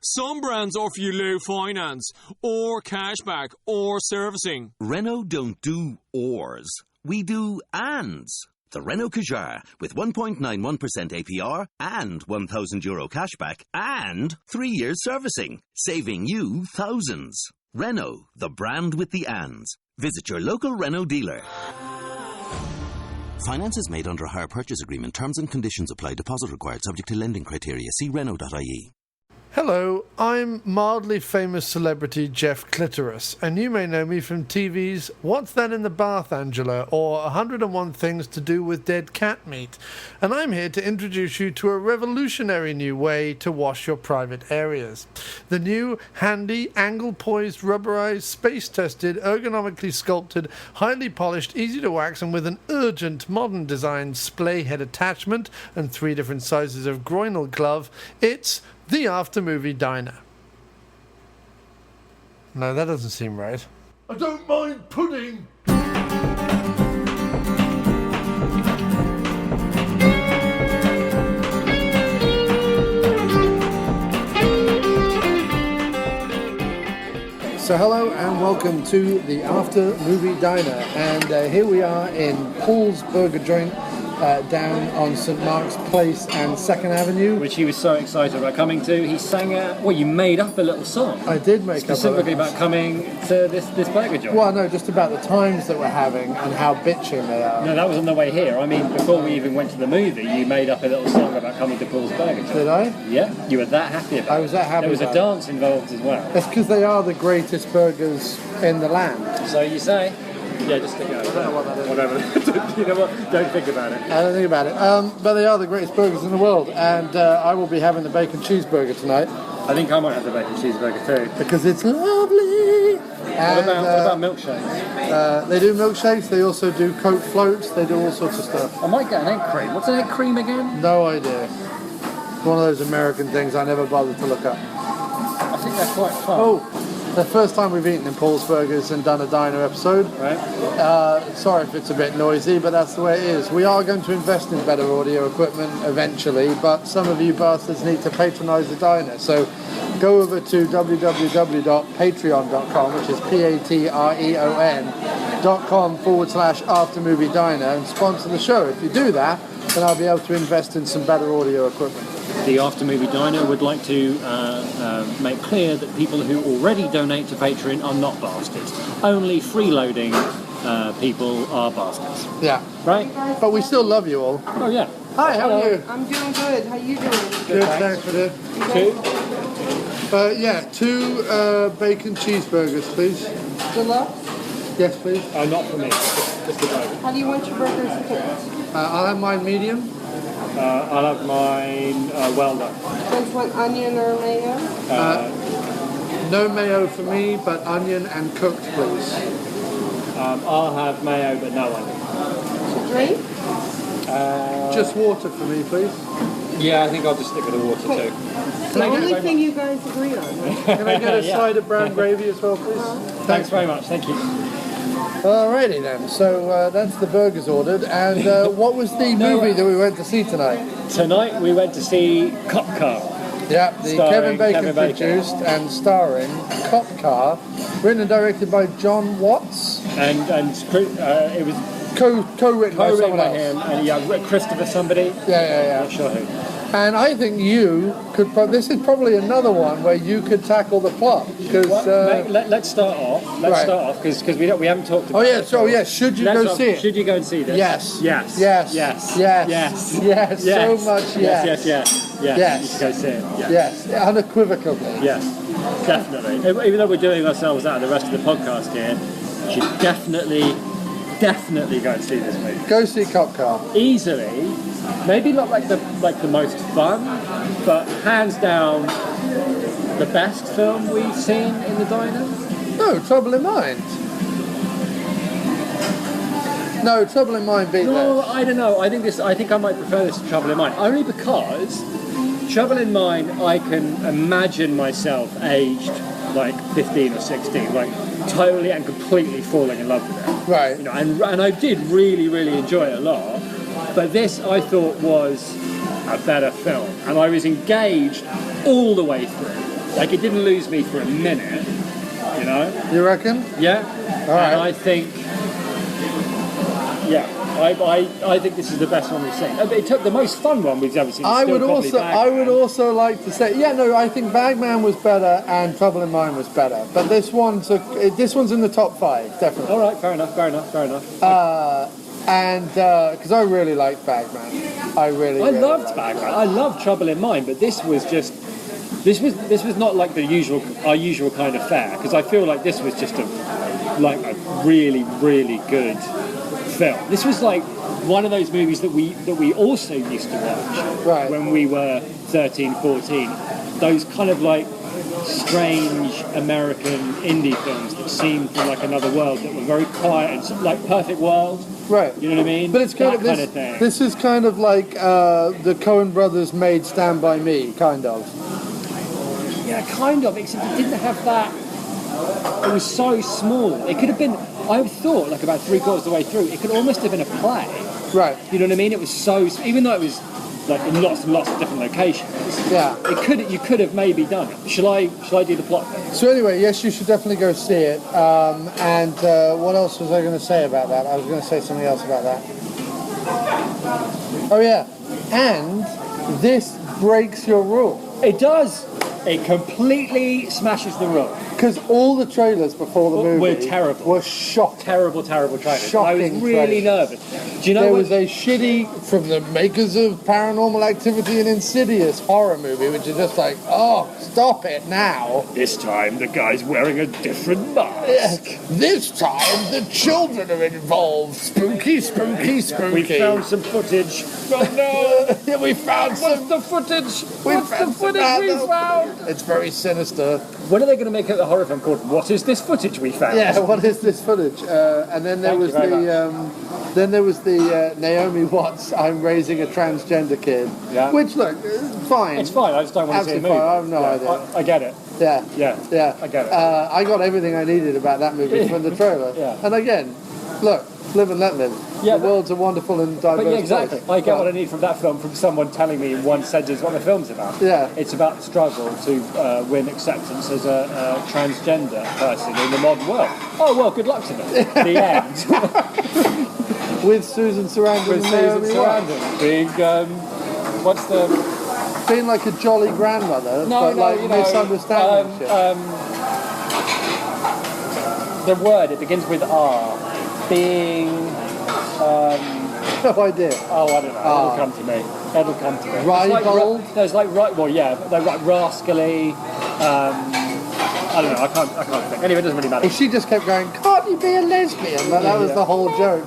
Some brands offer you low finance, or cashback, or servicing. Renault don't do ors. We do ands. The Renault Kadjar with 1.91% APR and €1,000 cashback and 3 years servicing, saving you thousands. Renault, the brand with the ands. Visit your local Renault dealer. Finance is made under a hire purchase agreement. Terms and conditions apply. Deposit required subject to lending criteria. See Renault.ie. Hello, I'm mildly famous celebrity Jeff Clitoris, and you may know me from TV's What's That in the Bath, Angela, or 101 Things to Do with Dead Cat Meat. And I'm here to introduce you to a revolutionary new way to wash your private areas. The new, handy, angle-poised, rubberized, space-tested, ergonomically sculpted, highly polished, easy to wax, and with an urgent, modern design splay head attachment and 3 different sizes of groinal glove, it's the After-Movie Diner. No, that doesn't seem right. I don't mind pudding! So hello and welcome to the After-Movie Diner. And here we are in Paul's Burger Joint, down on St Mark's Place and 2nd Avenue. Which he was so excited about coming to. He sang you made up a little song. I did make specifically up about coming to this burger joint. Well, no, just about the times that we're having and how bitching they are. No, that was on the way here. I mean, before we even went to the movie, you made up a little song about coming to Paul's Burger Joint. Did I? Yeah, you were that happy about it. I was that happy. There was a dance involved as well. That's because they are the greatest burgers in the land. So you say? Yeah, just think about it. I don't know what that is. Whatever. You know what? Don't think about it. I don't think about it. But they are the greatest burgers in the world, and I will be having the bacon cheeseburger tonight. I think I might have the bacon cheeseburger too. Because it's lovely. And, what about milkshakes? They do milkshakes. They also do Coke floats. They do all sorts of stuff. I might get an egg cream. What's an egg cream again? No idea. It's one of those American things I never bothered to look up. I think they're quite fun. Oh. The first time we've eaten in Paul's Burgers and done a diner episode. Right. Sorry if it's a bit noisy, but that's the way it is. We are going to invest in better audio equipment eventually, but some of you bastards need to patronise the diner. So go over to www.patreon.com, which is patreon.com/aftermovie diner, and sponsor the show. If you do that, then I'll be able to invest in some better audio equipment. The After-Movie Diner would like to make clear that people who already donate to Patreon are not bastards. Only freeloading people are bastards. Yeah. Right? But we still love you all. Oh, yeah. Hi, how are you? I'm doing good. How you doing? Good, thanks for that. 2 bacon cheeseburgers, please. Deluxe? Yes, please. Not for me. Just the burger. How do you want your burgers cooked? I'll have mine medium. I'll have mine well done. Just want onion or mayo? No mayo for me, but onion and cooked, please. I'll have mayo, but no onion. To drink? Just water for me, please. Yeah, I think I'll just stick with the water too. The only thing you guys agree on, right? Can I get a side of brown gravy as well, please? Thanks very much. Thank you. Alrighty then, so that's the burgers ordered, and what was the movie that we went to see tonight? Tonight we went to see Cop Car. Yeah, the Kevin Bacon produced and starring Cop Car, written and directed by John Watts. And it was co-written by someone else. him, and Christopher somebody. Yeah. Not sure who. And I think you could. This is probably another one where you could tackle the plot because. Let's start off. Let's start off because we haven't talked about. Oh yeah. So yeah. Should you go see it? Should you go and see this? Yes. Yes. Yes. Yes. Yes. Yes. Yes. Yes. So much yes. Yes. Yes. You should go see it. Yes. Unequivocally. Yes. Definitely. Even though we're doing ourselves out of the rest of the podcast here, you should definitely go and see this movie. Go see Cop Car. Easily. Maybe not like the most fun, but hands down the best film we've seen in the diner. No, Trouble in Mind. No, Trouble in Mind beat No, that. I don't know. I think I might prefer this to Trouble in Mind, only because Trouble in Mind I can imagine myself aged like 15 or 16, like totally and completely falling in love with it. Right. You know, and I did really, really enjoy it a lot. But this, I thought, was a better film. And I was engaged all the way through. Like, it didn't lose me for a minute, you know? You reckon? Yeah. All right. And I think, yeah, I think this is the best one we've seen. It took the most fun one we've ever seen. I would also like to say, I think Bagman was better and Trouble in Mind was better, but this one's in the top 5, definitely. All right, fair enough. And because I really liked Bagman, I loved Bagman. I loved Trouble in Mind, but this was not like our usual kind of fare, because I feel like this was just a really, really good film. This was like one of those movies that we also used to watch when we were 13, 14. Those kind of like strange American indie films that seemed from like another world, that were very quiet and like Perfect World. Right. You know what I mean? But it's kind of thing. This is kind of like the Coen brothers made Stand By Me, kind of. Yeah, kind of, except it didn't have that. It was so small. It could have been, I thought, like about 3/4 of the way through, it could almost have been a play. Right. You know what I mean? It was so, even though it was like in lots and lots of different locations. Yeah. You could have maybe done it. Shall I do the plot? So anyway, yes, you should definitely go see it. And what else was I going to say about that? I was going to say something else about that. Oh yeah. And this breaks your rule. It does. It completely smashes the rule. Because all the trailers before the movie were terrible. Were shocking. Terrible trailers. Shocking. I was really nervous. Do you know there was a shitty, from the makers of Paranormal Activity and Insidious, horror movie, which is just like, oh, stop it now. This time the guy's wearing a different mask. Yeah. This time the children are involved. Spooky. We found some footage. Oh no! Yeah, we found What's the footage we found? It's very sinister. When are they going to make a horror film called "What is this footage we found"? Yeah, what is this footage? And then there was the Naomi Watts. I'm raising a transgender kid. Yeah. Which look, fine. It's fine. I just don't want to see a movie. I have no idea. I get it. Yeah. I get it. I got everything I needed about that movie from the trailer. Yeah. And again, look. Live and let live. Yeah, the world's a wonderful and diverse place. Exactly. I get what I need from that film from someone telling me in one sentence what the film's about. Yeah. It's about the struggle to win acceptance as a transgender person in the modern world. Oh, well, good luck to them. The end. With Susan Sarandon being, what's the... Being like a jolly grandmother, misunderstanding shit. The word, it begins with R. Being... no idea. Oh, I don't know. It'll come to me. Ribald? There's like they're like rascally. I don't know. I can't think. Anyway, it doesn't really matter. Well, she just kept going, can't you be a lesbian? But that was the whole joke.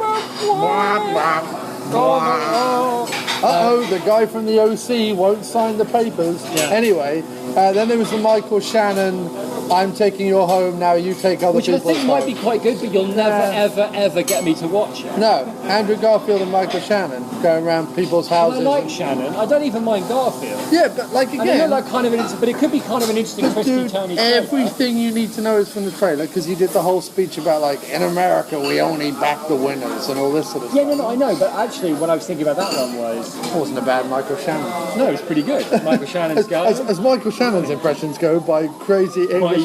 The guy from the OC won't sign the papers. Yeah. Anyway, then there was the Michael Shannon, I'm taking your home, now you take other people's home. Which I think might be quite good, but you'll never, ever get me to watch it. No, Andrew Garfield and Michael Shannon going around people's houses. I like Shannon. I don't even mind Garfield. Yeah, but like again... I know like kind of but it could be kind of an interesting twisty-turny trailer. Everything you need to know is from the trailer, because he did the whole speech about like, in America we only back the winners and all this sort of stuff. Yeah, no, I know, but actually when I was thinking about that one it wasn't a bad Michael Shannon. No, it was pretty good. Michael Shannon's guy. As Michael Shannon's impressions go, by crazy Englishmen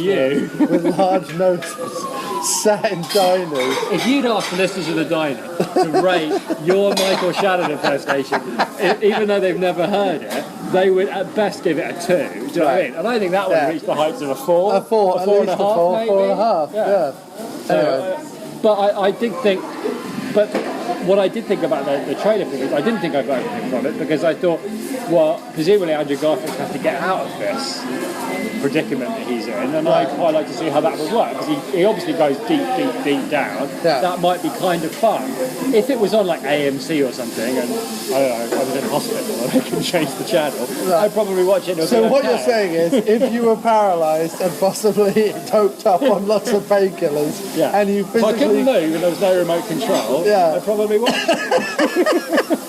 with large noses, sat in diners. If you'd asked the listeners of the diner to rate your Michael Shannon impersonation, even though they've never heard it, they would at best give it a 2. Do you know what I mean? And I think that one reached the heights of a 4. A 4 and a half, maybe. 4.5, yeah. Anyway. But I did think... But what I did think about the trailer for it, I didn't think I got anything from it, because I thought, well, presumably Andrew Garfield has to get out of this predicament that he's in, and I'd quite like to see how that would work, because he obviously goes deep down. Yeah. That might be kind of fun. If it was on like AMC or something, and I don't know, I was in hospital and I can change the channel, I'd probably watch it. So what you're saying is, if you were paralysed and possibly doped up on lots of painkillers, and you physically... If I couldn't move and there was no remote control, I'd probably watch it.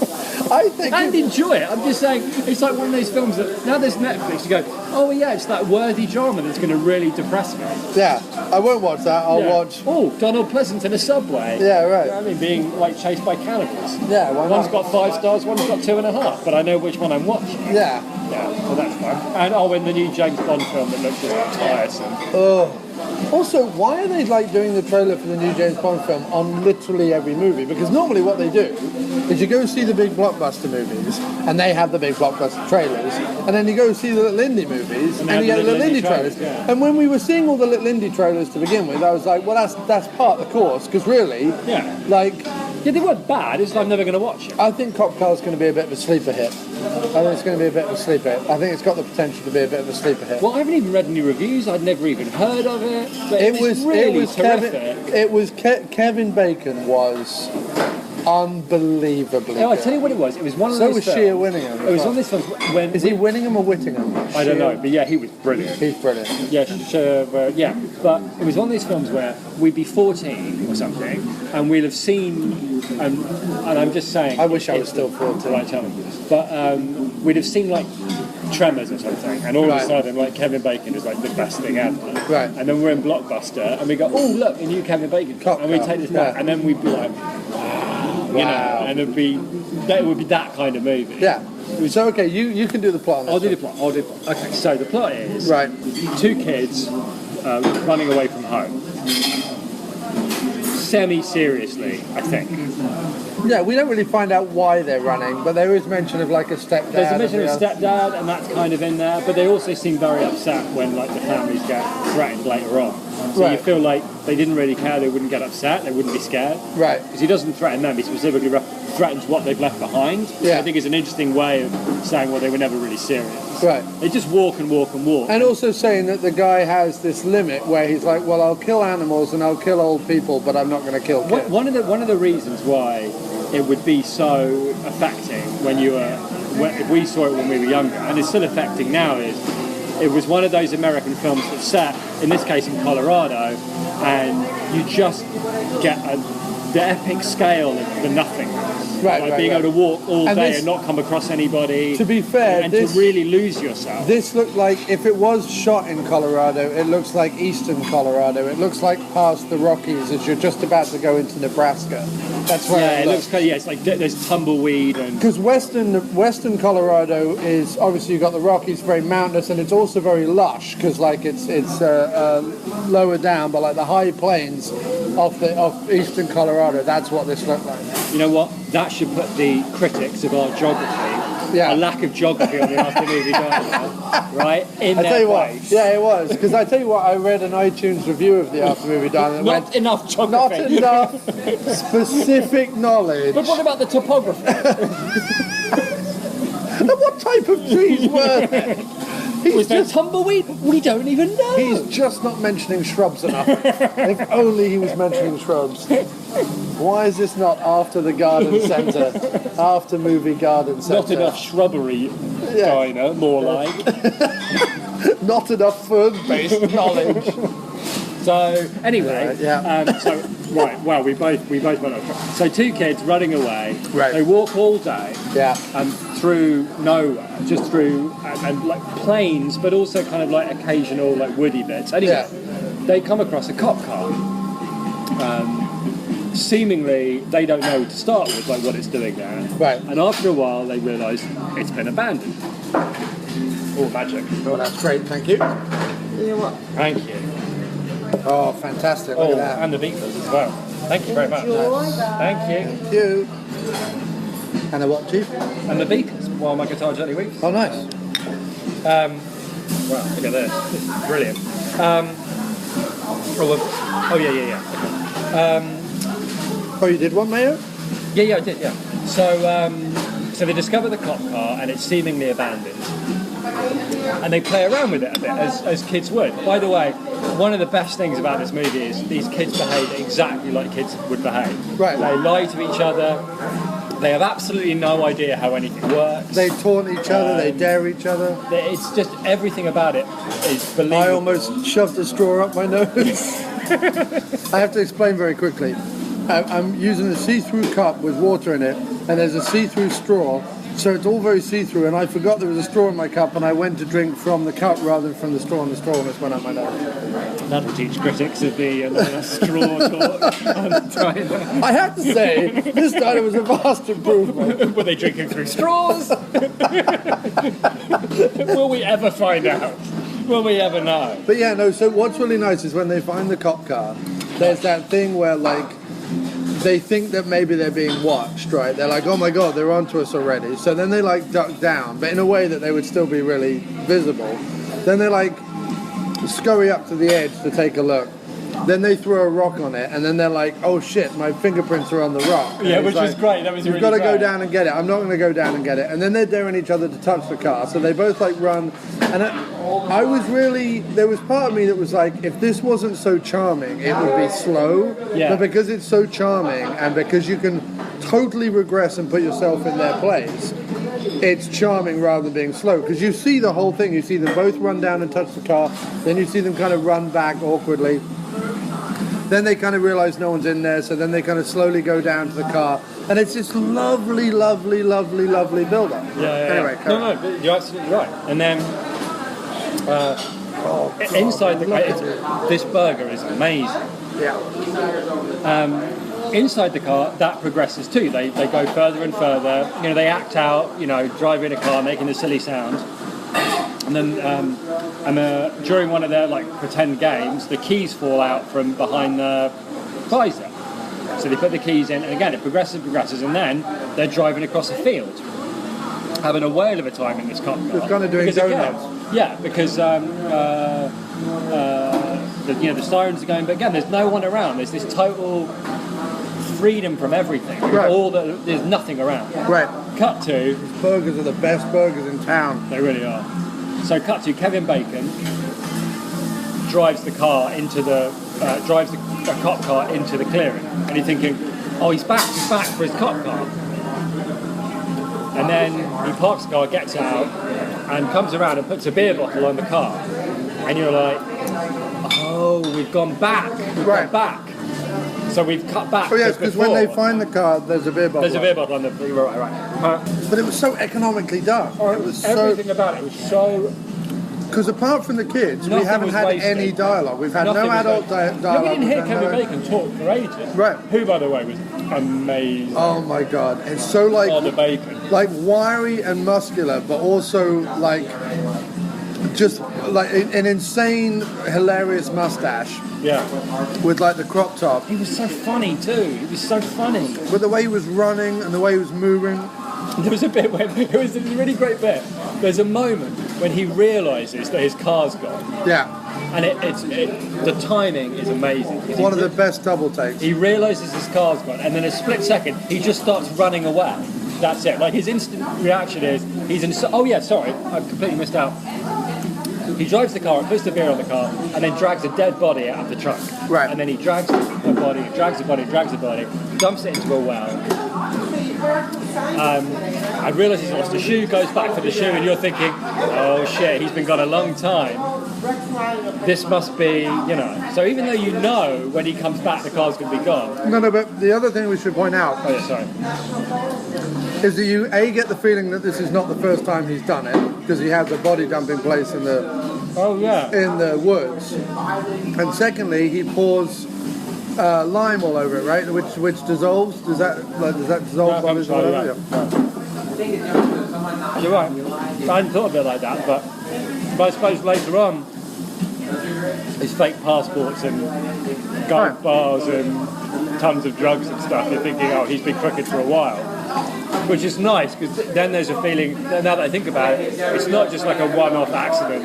I think and enjoy it. I'm just saying, it's like one of those films that now there's Netflix. You go, oh yeah, it's that worthy drama that's going to really depress me. Yeah, I won't watch that. I'll watch. Oh, Donald Pleasant in a subway. Yeah, right. You know what I mean, being like chased by cannibals. Yeah, one's got 5 stars, one's got 2.5. But I know which one I'm watching. Yeah. Yeah, so that's fun. And in the new James Bond film that looks just tiresome. Oh. Also, why are they like doing the trailer for the new James Bond film on literally every movie? Because normally what they do is you go see the big blockbuster movies, and they have the big blockbuster trailers, and then you go see the little indie movies, and you get the little indie trailers. Yeah. And when we were seeing all the little indie trailers to begin with, I was like, well, that's part of the course, because really, Yeah, they weren't bad, it's I'm never going to watch it. I think Cop Car's going to be a bit of a sleeper hit. I think it's going to be a bit of a sleeper hit. I think it's got the potential to be a bit of a sleeper hit. Well, I haven't even read any reviews, I'd never even heard of it, but it was really terrific. Kevin Bacon was unbelievably No, I good. tell you what it was one of So those was films. Shea Winningham. It was one of those films when... Is he Winningham or Whittingham? I don't know, but yeah, he was brilliant. He's brilliant. Yeah, but it was one of these films where we'd be 14 or something, and we'd have seen, and I'm just saying... I wish I was still 14. Right, tell me. But we'd have seen, like, Tremors or something, and all of a sudden, like, Kevin Bacon is, like, the best thing ever. Right. And then we're in Blockbuster, and we go, oh, look, a new Kevin Bacon film, and we take this back, and then we'd be like, you know, and it would be that kind of movie. Yeah. So, okay, you can do the plot on this. I'll do the plot. Okay, so the plot is... Right. Two kids running away from home. Semi-seriously, I think. Yeah, we don't really find out why they're running, but there is mention of like a stepdad. There's a mention of a stepdad, and that's kind of in there, but they also seem very upset when like the families get threatened later on. So you feel like they didn't really care, they wouldn't get upset, they wouldn't be scared. Right. Because he doesn't threaten them, he specifically threatens what they've left behind. Yeah. I think is an interesting way of saying, well, they were never really serious. Right. They just walk and walk and walk. And also saying that the guy has this limit where he's like, well, I'll kill animals and I'll kill old people, but I'm not going to kill kids. One of the reasons why it would be so affecting if we saw it when we were younger, and it's still affecting now, is it was one of those American films that set, in this case in Colorado, and you just get the epic scale of the nothingness. Being able to walk all day and not come across anybody. To be fair, and to really lose yourself. This looked like, if it was shot in Colorado, it looks like eastern Colorado. It looks like past the Rockies as you're just about to go into Nebraska. That's where it looks. It's like there's tumbleweed and... Because western Colorado is, obviously you've got the Rockies, very mountainous, and it's also very lush, because like it's lower down, but like the high plains off eastern Colorado, that's what this looked like. You know what? That should put the critics of our geography, a lack of geography on the After Movie Diner, right? In their place. Yeah, it was. Because I tell you what, I read an iTunes review of the After Movie Diner. Not enough geography. Not enough specific knowledge. But what about the topography? And what type of trees were there? Was there tumbleweed? We don't even know. He's just not mentioning shrubs enough. If only he was mentioning shrubs. Why is this not after the garden centre? After movie garden centre? Not enough shrubbery diner, more like. Not enough fern-based knowledge. So anyway, we both went on. So two kids running away. Right. They walk all day. Yeah. And through nowhere, just through and like plains, but also kind of like occasional like woody bits. Anyway, they come across a cop car. Seemingly, they don't know to start with, like what it's doing there. Right. And after a while, they realise it's been abandoned. Oh, magic! Oh, that's great. Thank you. You know what? Thank you. Oh, fantastic. Look at that. And the beakers as well. Thank you very much. Thank you. Thank you. And a what, Chief? And the beakers while my guitar gently weeps. Oh, nice. Wow, look at this. This is brilliant. Oh, you did one, Mayo? Yeah, I did, yeah. So they discover the cop car and it's seemingly abandoned. And they play around with it a bit, as kids would. By the way, one of the best things about this movie is these kids behave exactly like kids would behave. Right. They lie to each other. They have absolutely no idea how anything works. They taunt each other, they dare each other. It's just everything about it is believable. I almost shoved a straw up my nose. I have to explain very quickly. I'm using a see-through cup with water in it, and there's a see-through straw, So it's all very see-through, and I forgot there was a straw in my cup, and I went to drink from the cup rather than from the straw, and the straw almost went up my nose. That'll teach critics of the straw talk. I have to say, this diner was a vast improvement. Were they drinking through straws? Will we ever find out? Will we ever know? But yeah, no, so what's really nice is when they find the cop car, there's that thing where, like, they think that maybe they're being watched, right? They're like, oh my god, they're onto us already. So then they, like, duck down, but in a way that they would still be really visible. Then they, like, scurry up to the edge to take a look. Then they throw a rock on it, and then they're like, oh shit, my fingerprints are on the rock. Yeah, which was great. That was You've really got to go great. down and get it. I'm not going to go down and get it. And then they're daring each other to touch the car. So they both, like, run. And I was really, there was part of me that was like, if this wasn't so charming, it would be slow. Yeah. But because it's so charming, and because you can totally regress and put yourself in their place, it's charming rather than being slow. Because you see the whole thing. You see them both run down and touch the car. Then you see them kind of run back awkwardly. Then they kind of realize no one's in there, so then they kind of slowly go down to the car, and it's this lovely, lovely, lovely, lovely build-up. Anyway, no, you're absolutely right. And then inside the car, this burger is amazing. Yeah. Inside the car, that progresses too. They go further and further. You know, they act out. You know, driving a car, making the silly sound. And then during one of their like pretend games, the keys fall out from behind the visor. So they put the keys in, and again it progresses, and then they're driving across a field, having a whale of a time in this cop car. It's kind of doing donuts. Because the sirens are going, but again, there's no one around. There's this total freedom from everything. Right. There's nothing around. Right. Cut to Burgers are the best burgers in town. They really are. So cut to Kevin Bacon drives the car into the a cop car into the clearing, and you're thinking, oh, he's back for his cop car. And then he parks the car, gets out, and comes around and puts a beer bottle on the car, and you're like, oh, we've gone back. We've gone back. So we've cut back. Oh yes, because when they find the car, there's a beer bottle. There's a beer bottle on the right. But it was so economically done. It was everything about it was so. Because apart from the kids, we haven't had any dialogue. We've had no adult dialogue. No, we didn't hear Kevin Bacon talk for ages. Right. Who, by the way, was amazing. Oh my god, it's so like the bacon. Like wiry and muscular, but also like just like an insane, hilarious mustache. Yeah. With like the crop top. He was so funny too. He was so funny. With the way he was running and the way he was moving. There was a bit when it was a really great bit. There's a moment when he realises that his car's gone. Yeah. And the timing is amazing. One of the best double takes. He realises his car's gone, and then a split second he just starts running away. That's it. Like his instant reaction is oh yeah, sorry, I completely missed out. He drives the car, puts the beer on the car, and then drags a dead body out of the trunk. Right. And then he drags the body, dumps it into a well. I realise he's lost a shoe, goes back for the shoe, and you're thinking, oh shit, he's been gone a long time. This must be, So even though you know when he comes back the car's going to be gone. No, but the other thing we should point out. Oh yeah, sorry. Is that you get the feeling that this is not the first time he's done it, because he has a body dumping place in the in the woods, and secondly he pours lime all over it, right, which dissolves. Does that dissolve bodies or whatever? Yeah. You're right. I hadn't thought of it like that, but I suppose later on his fake passports and gold bars and tons of drugs and stuff, you're thinking, oh, he's been crooked for a while. Which is nice, because then there's a feeling, now that I think about it, it's not just like a one-off accident.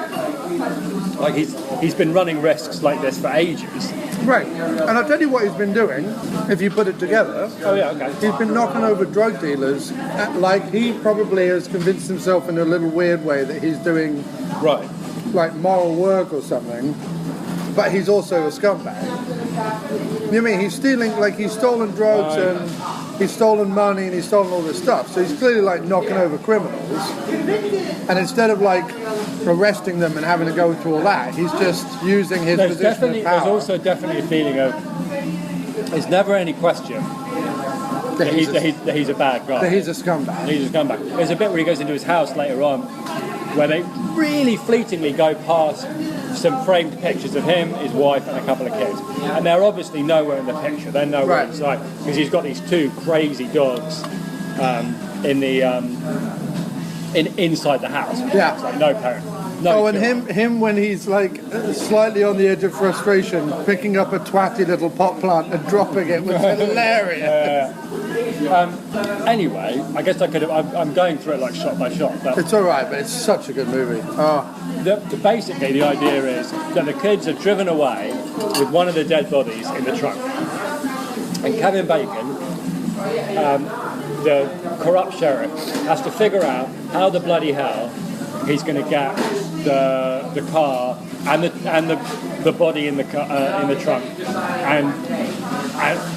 Like he's been running risks like this for ages. Right, and I'll tell you what he's been doing, if you put it together. Oh yeah, okay. He's been knocking over drug dealers, like he probably has convinced himself in a little weird way that he's doing like moral work or something, but he's also a scumbag. You mean he's stealing, like he's stolen drugs and he's stolen money and he's stolen all this stuff, so he's clearly like knocking over criminals, and instead of like arresting them and having to go through all that, he's just using his position of power. There's also definitely a feeling of there's never any question that he's a bad guy. That he's a scumbag. He's a scumbag. There's a bit where he goes into his house later on where they really fleetingly go past some framed pictures of him, his wife, and a couple of kids. And they're obviously nowhere in the picture. They're nowhere inside because he's got these two crazy dogs inside the house. Yeah. It's like no parent. No and him when he's like slightly on the edge of frustration, picking up a twatty little pot plant and dropping it was hilarious. Anyway, I guess I'm going through it like shot by shot. But it's all right, but it's such a good movie. Basically, the idea is that the kids are driven away with one of the dead bodies in the trunk, and Kevin Bacon, the corrupt sheriff, has to figure out how the bloody hell he's going to get the car and the body in the trunk and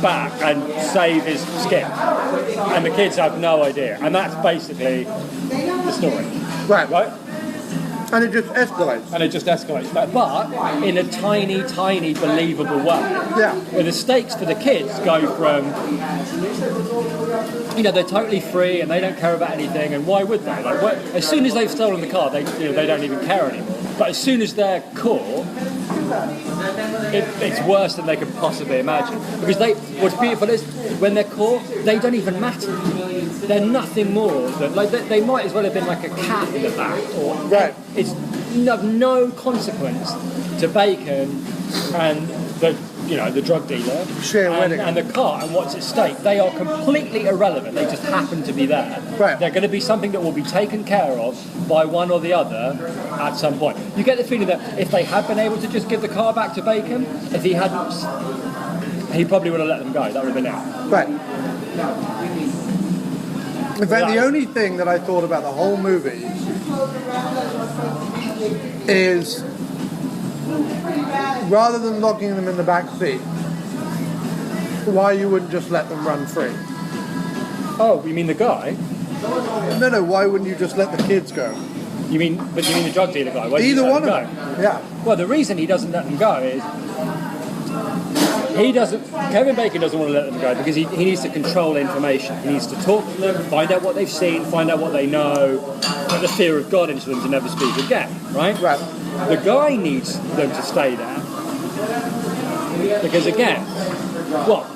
back and save his skin. And the kids have no idea, and that's basically the story. Right. And it just escalates. But in a tiny, tiny, believable way. Yeah. Where the stakes for the kids go from, they're totally free and they don't care about anything, and why would they? As soon as they've stolen the car, they don't even care anymore. But as soon as they're caught, it's worse than they could possibly imagine. Because what's beautiful is when they're caught, they don't even matter. They're nothing more than they might as well have been like a cat in the back, or it's of no consequence to Bacon and the drug dealer and the car and what's at stake. They are completely irrelevant. They just happen to be there. Right. They're going to be something that will be taken care of by one or the other at some point. You get the feeling that if they had been able to just give the car back to Bacon, if he hadn't, he probably would have let them go. That would have been it. Right. In fact, the only thing that I thought about the whole movie is, rather than locking them in the back seat, why you wouldn't just let them run free? Oh, you mean the guy? No, why wouldn't you just let the kids go? You mean the drug dealer guy? Either one of them. Yeah. Well, the reason he doesn't let them go is Kevin Bacon doesn't want to let them go because he needs to control information. He needs to talk to them, find out what they've seen, find out what they know, put the fear of God into them to never speak again, right? Right. The guy needs them to stay there because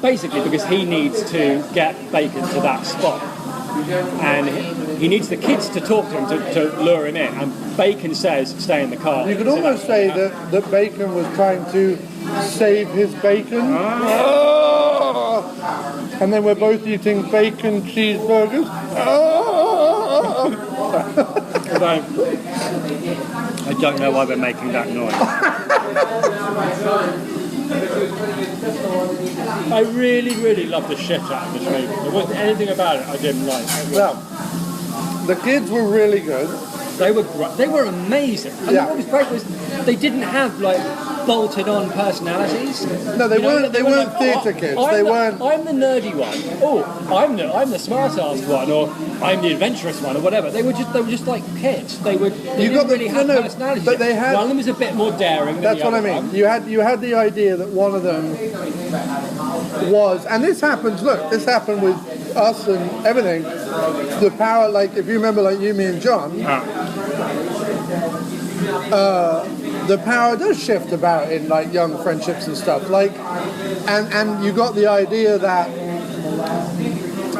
basically because he needs to get Bacon to that spot. And he needs the kids to talk to him to lure him in. And Bacon says, stay in the car. You could almost say that Bacon was trying to save his bacon. And then we're both eating bacon cheeseburgers. I don't know why we're making that noise. I really, really love the shit out of this movie. There wasn't anything about it I didn't like. Well, the kids were really good. They were amazing. And what was great was they didn't have bolted on personalities. No, they weren't theatre kids. I'm the nerdy one. Oh, I'm the smart ass one, or I'm the adventurous one, or whatever. They were just like kids. They didn't really have personalities. But they had. One of them was a bit more daring. That's what I mean. You had the idea that one of them was, and this happens. Look, this happened with us and everything. The power, if you remember, you, me, and John. The power does shift about in young friendships and stuff. And you got the idea that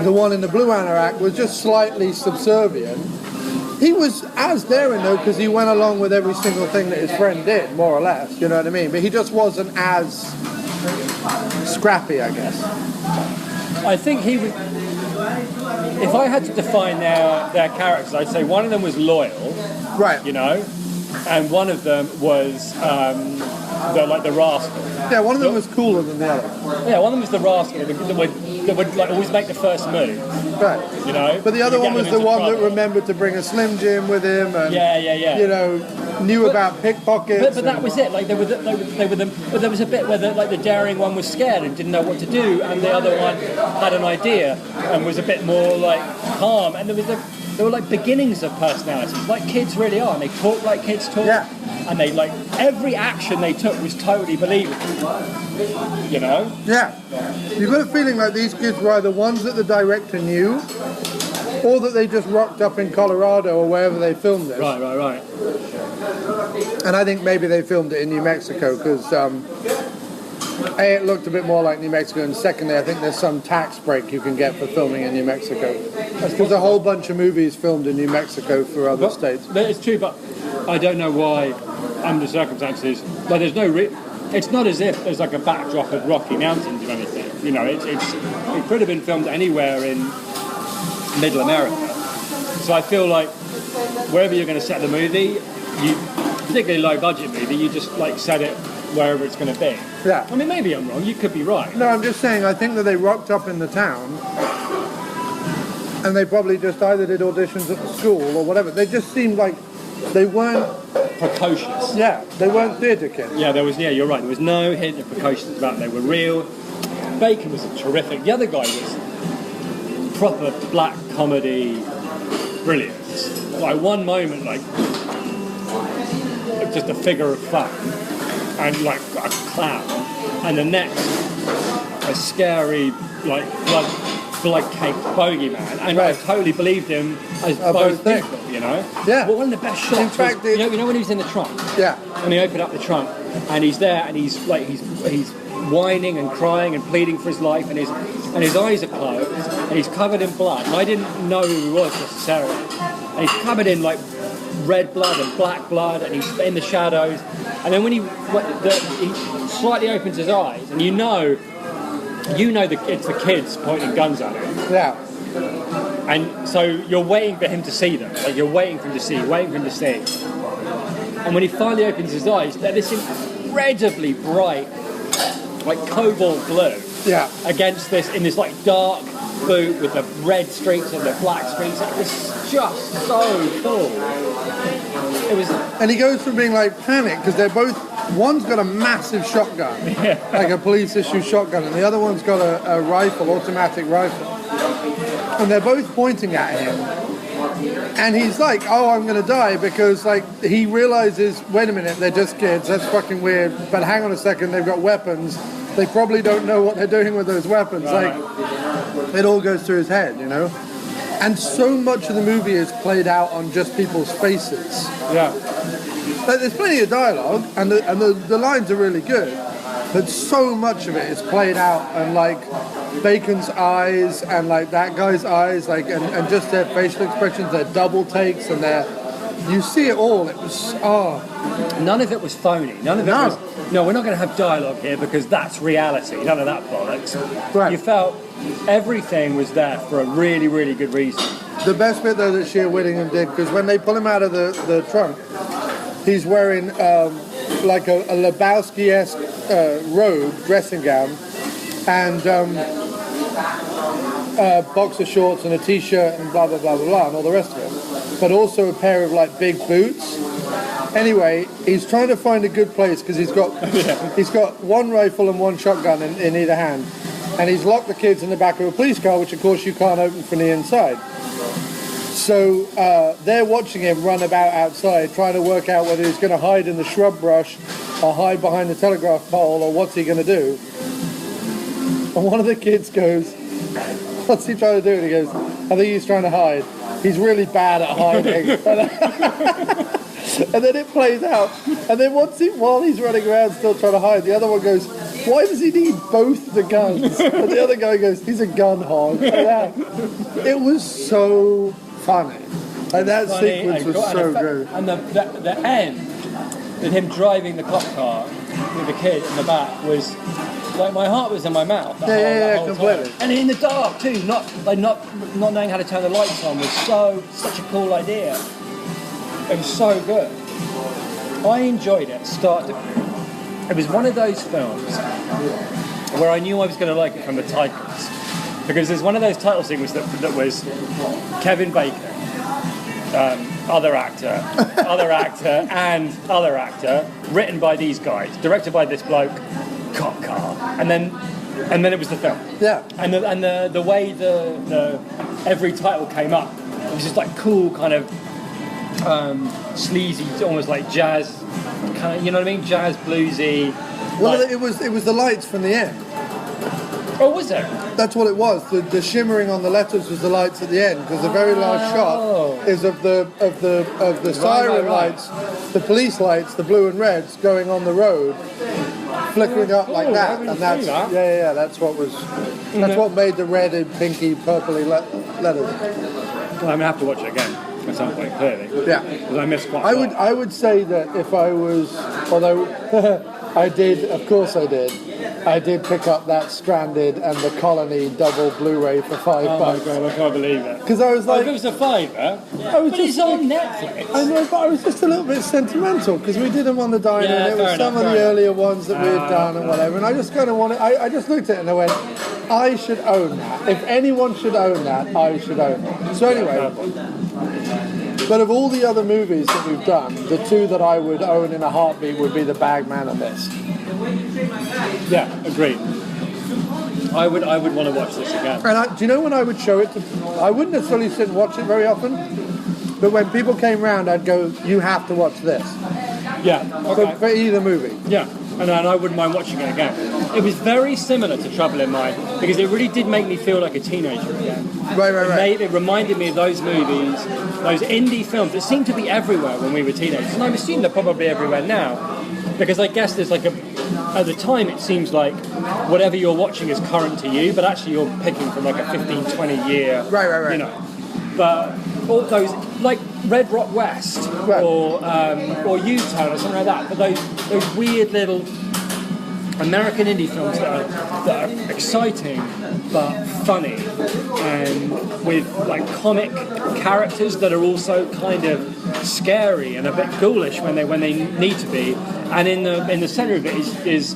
the one in the Blue Anorak was just slightly subservient. He was as daring though because he went along with every single thing that his friend did, more or less. You know what I mean? But he just wasn't as scrappy, I guess. I think he was. If I had to define their characters, I'd say one of them was loyal, right? And one of them was the rascal. Yeah, one of them was cooler than the other. Yeah, one of them was the rascal that would always make the first move. Right. But the other one was the one that remembered to bring a Slim Jim with him, and knew about pickpockets. But that was it. But there was a bit where the daring one was scared and didn't know what to do, and the other one had an idea and was a bit more calm. And there was they were like beginnings of personalities, like kids really are, and they talk like kids talk. Yeah. And they like every action they took was totally believable. You know? Yeah. You've got a feeling like these kids were either ones that the director knew, or that they just rocked up in Colorado or wherever they filmed this. Right. And I think maybe they filmed it in New Mexico because, A, it looked a bit more like New Mexico, and secondly, I think there's some tax break you can get for filming in New Mexico. There's a whole bunch of movies filmed in New Mexico for other states. It's true, but I don't know why, under circumstances, like there's no... it's not as if there's like a backdrop of Rocky Mountains or anything. You know, it could have been filmed anywhere in Middle America. So I feel like wherever you're going to set the movie, particularly low budget movie, you just like set it wherever it's going to be. Yeah. I mean, maybe I'm wrong. You could be right. No, I'm just saying, I think that they rocked up in the town and they probably just either did auditions at the school or whatever. They just seemed like they weren't... Precocious. Yeah, they weren't theatre kids. Yeah, you're right. There was no hint of precociousness about them. They were real. Bacon was terrific. The other guy was proper black comedy brilliance. Like one moment, like just a figure of fun and like a clown, and the next a scary like blood-caked bogeyman, and I totally believed him as both people, you know. Yeah. Well, one of the best shots. In fact, was, you know when he was in the trunk. Yeah. And he opened up the trunk, and he's there, and he's whining and crying and pleading for his life, and his eyes are closed, and he's covered in blood. And I didn't know who he was necessarily. And he's covered in like red blood and black blood, and he's in the shadows. And then when he slightly opens his eyes, and you know it's the kids pointing guns at him. Yeah. And so you're waiting for him to see them. Like you're waiting for him to see. And when he finally opens his eyes, they're this incredibly bright, like cobalt blue. Yeah. Against this, in this like dark boot with the red streaks and the black streaks. It was just so cool. It was. And he goes from being like panicked because they're both. One's got a massive shotgun, like a police issue shotgun, and the other one's got a rifle, automatic rifle. And they're both pointing at him. And he's like, oh, I'm going to die, because like he realizes, wait a minute, they're just kids, that's fucking weird, but hang on a second, they've got weapons. They probably don't know what they're doing with those weapons. Like, it all goes through his head, you know? And so much of the movie is played out on just people's faces. Yeah. Like, there's plenty of dialogue, and the lines are really good, but so much of it is played out, and like Bacon's eyes and like that guy's eyes, like and just their facial expressions, their double takes, and you see it all. It was none of it was phony. None of it was. No, we're not going to have dialogue here because that's reality. None of that bollocks. Right. You felt everything was there for a really, really good reason. The best bit though that Shea Whittingham did, because when they pull him out of the trunk, he's wearing like a Lebowski-esque robe, dressing gown, and boxer shorts and a t-shirt and blah blah blah blah blah and all the rest of it, but also a pair of like big boots. Anyway, he's trying to find a good place because he's got one rifle and one shotgun in either hand, and he's locked the kids in the back of a police car, which of course you can't open from the inside. So they're watching him run about outside, trying to work out whether he's going to hide in the shrub brush or hide behind the telegraph pole, or what's he going to do. And one of the kids goes, what's he trying to do? And he goes, I think he's trying to hide. He's really bad at hiding. And then it plays out. And then while he's running around still trying to hide, the other one goes, why does he need both the guns? And the other guy goes, he's a gun hog. It was so funny. Like that sequence was so good. And the end, with him driving the cop car with the kid in the back, was like my heart was in my mouth. Yeah, completely. And in the dark too, not knowing how to turn the lights on was such a cool idea. It was so good. I enjoyed it start to finish. It was one of those films where I knew I was going to like it from the titles, because there's one of those title sequences that was Kevin Bacon, other actor, and other actor, written by these guys, directed by this bloke, cop car, and then it was the film. Yeah. And the way the every title came up was just like cool kind of sleazy, almost like jazz kind of, you know what I mean? Jazz bluesy. Well, like, it was the lights from the end. oh, was it? That's what it was. The shimmering on the letters was the lights at the end, because the very last shot is of the siren lights, the police lights, the blue and reds going on the road, flickering up like that, and that's that's what what made the red and pinky, purpley letters. Well, I'm gonna have to watch it again at some point, clearly. Yeah, because I missed quite. I would say that if I was, although I did, of course I did pick up that Stranded and the Colony double Blu-ray for $5. Oh my god, I can't believe it. Because I was like, if it was a $5, but it's on Netflix. I know, but I was just a little bit sentimental because we did them on the diner, Yeah, and it was fair some enough, of the fair earlier ones that we had done and whatever. And I just kind of wanted. I just looked at it and I went, I should own that. If anyone should own that, I should own it. So anyway. But of all the other movies that we've done, the two that I would own in a heartbeat would be The Bagman and this. Yeah, agreed. I would want to watch this again. And do you know when I would show it to... I wouldn't necessarily sit and watch it very often, but when people came round, I'd go, you have to watch this. Yeah, okay. For either movie. Yeah, and I wouldn't mind watching it again. It was very similar to Trouble in Mind, because it really did make me feel like a teenager again. Right. It reminded me of those movies, those indie films that seemed to be everywhere when we were teenagers. And I'm assuming they're probably everywhere now, because I guess there's like at the time it seems like whatever you're watching is current to you, but actually you're picking from like a 15, 20 year, Right. you know. But all those, like Red Rock West or U-Town or something like that, but those weird little American indie films that are exciting but funny and with like comic characters that are also kind of scary and a bit ghoulish when they need to be, and in the centre of it is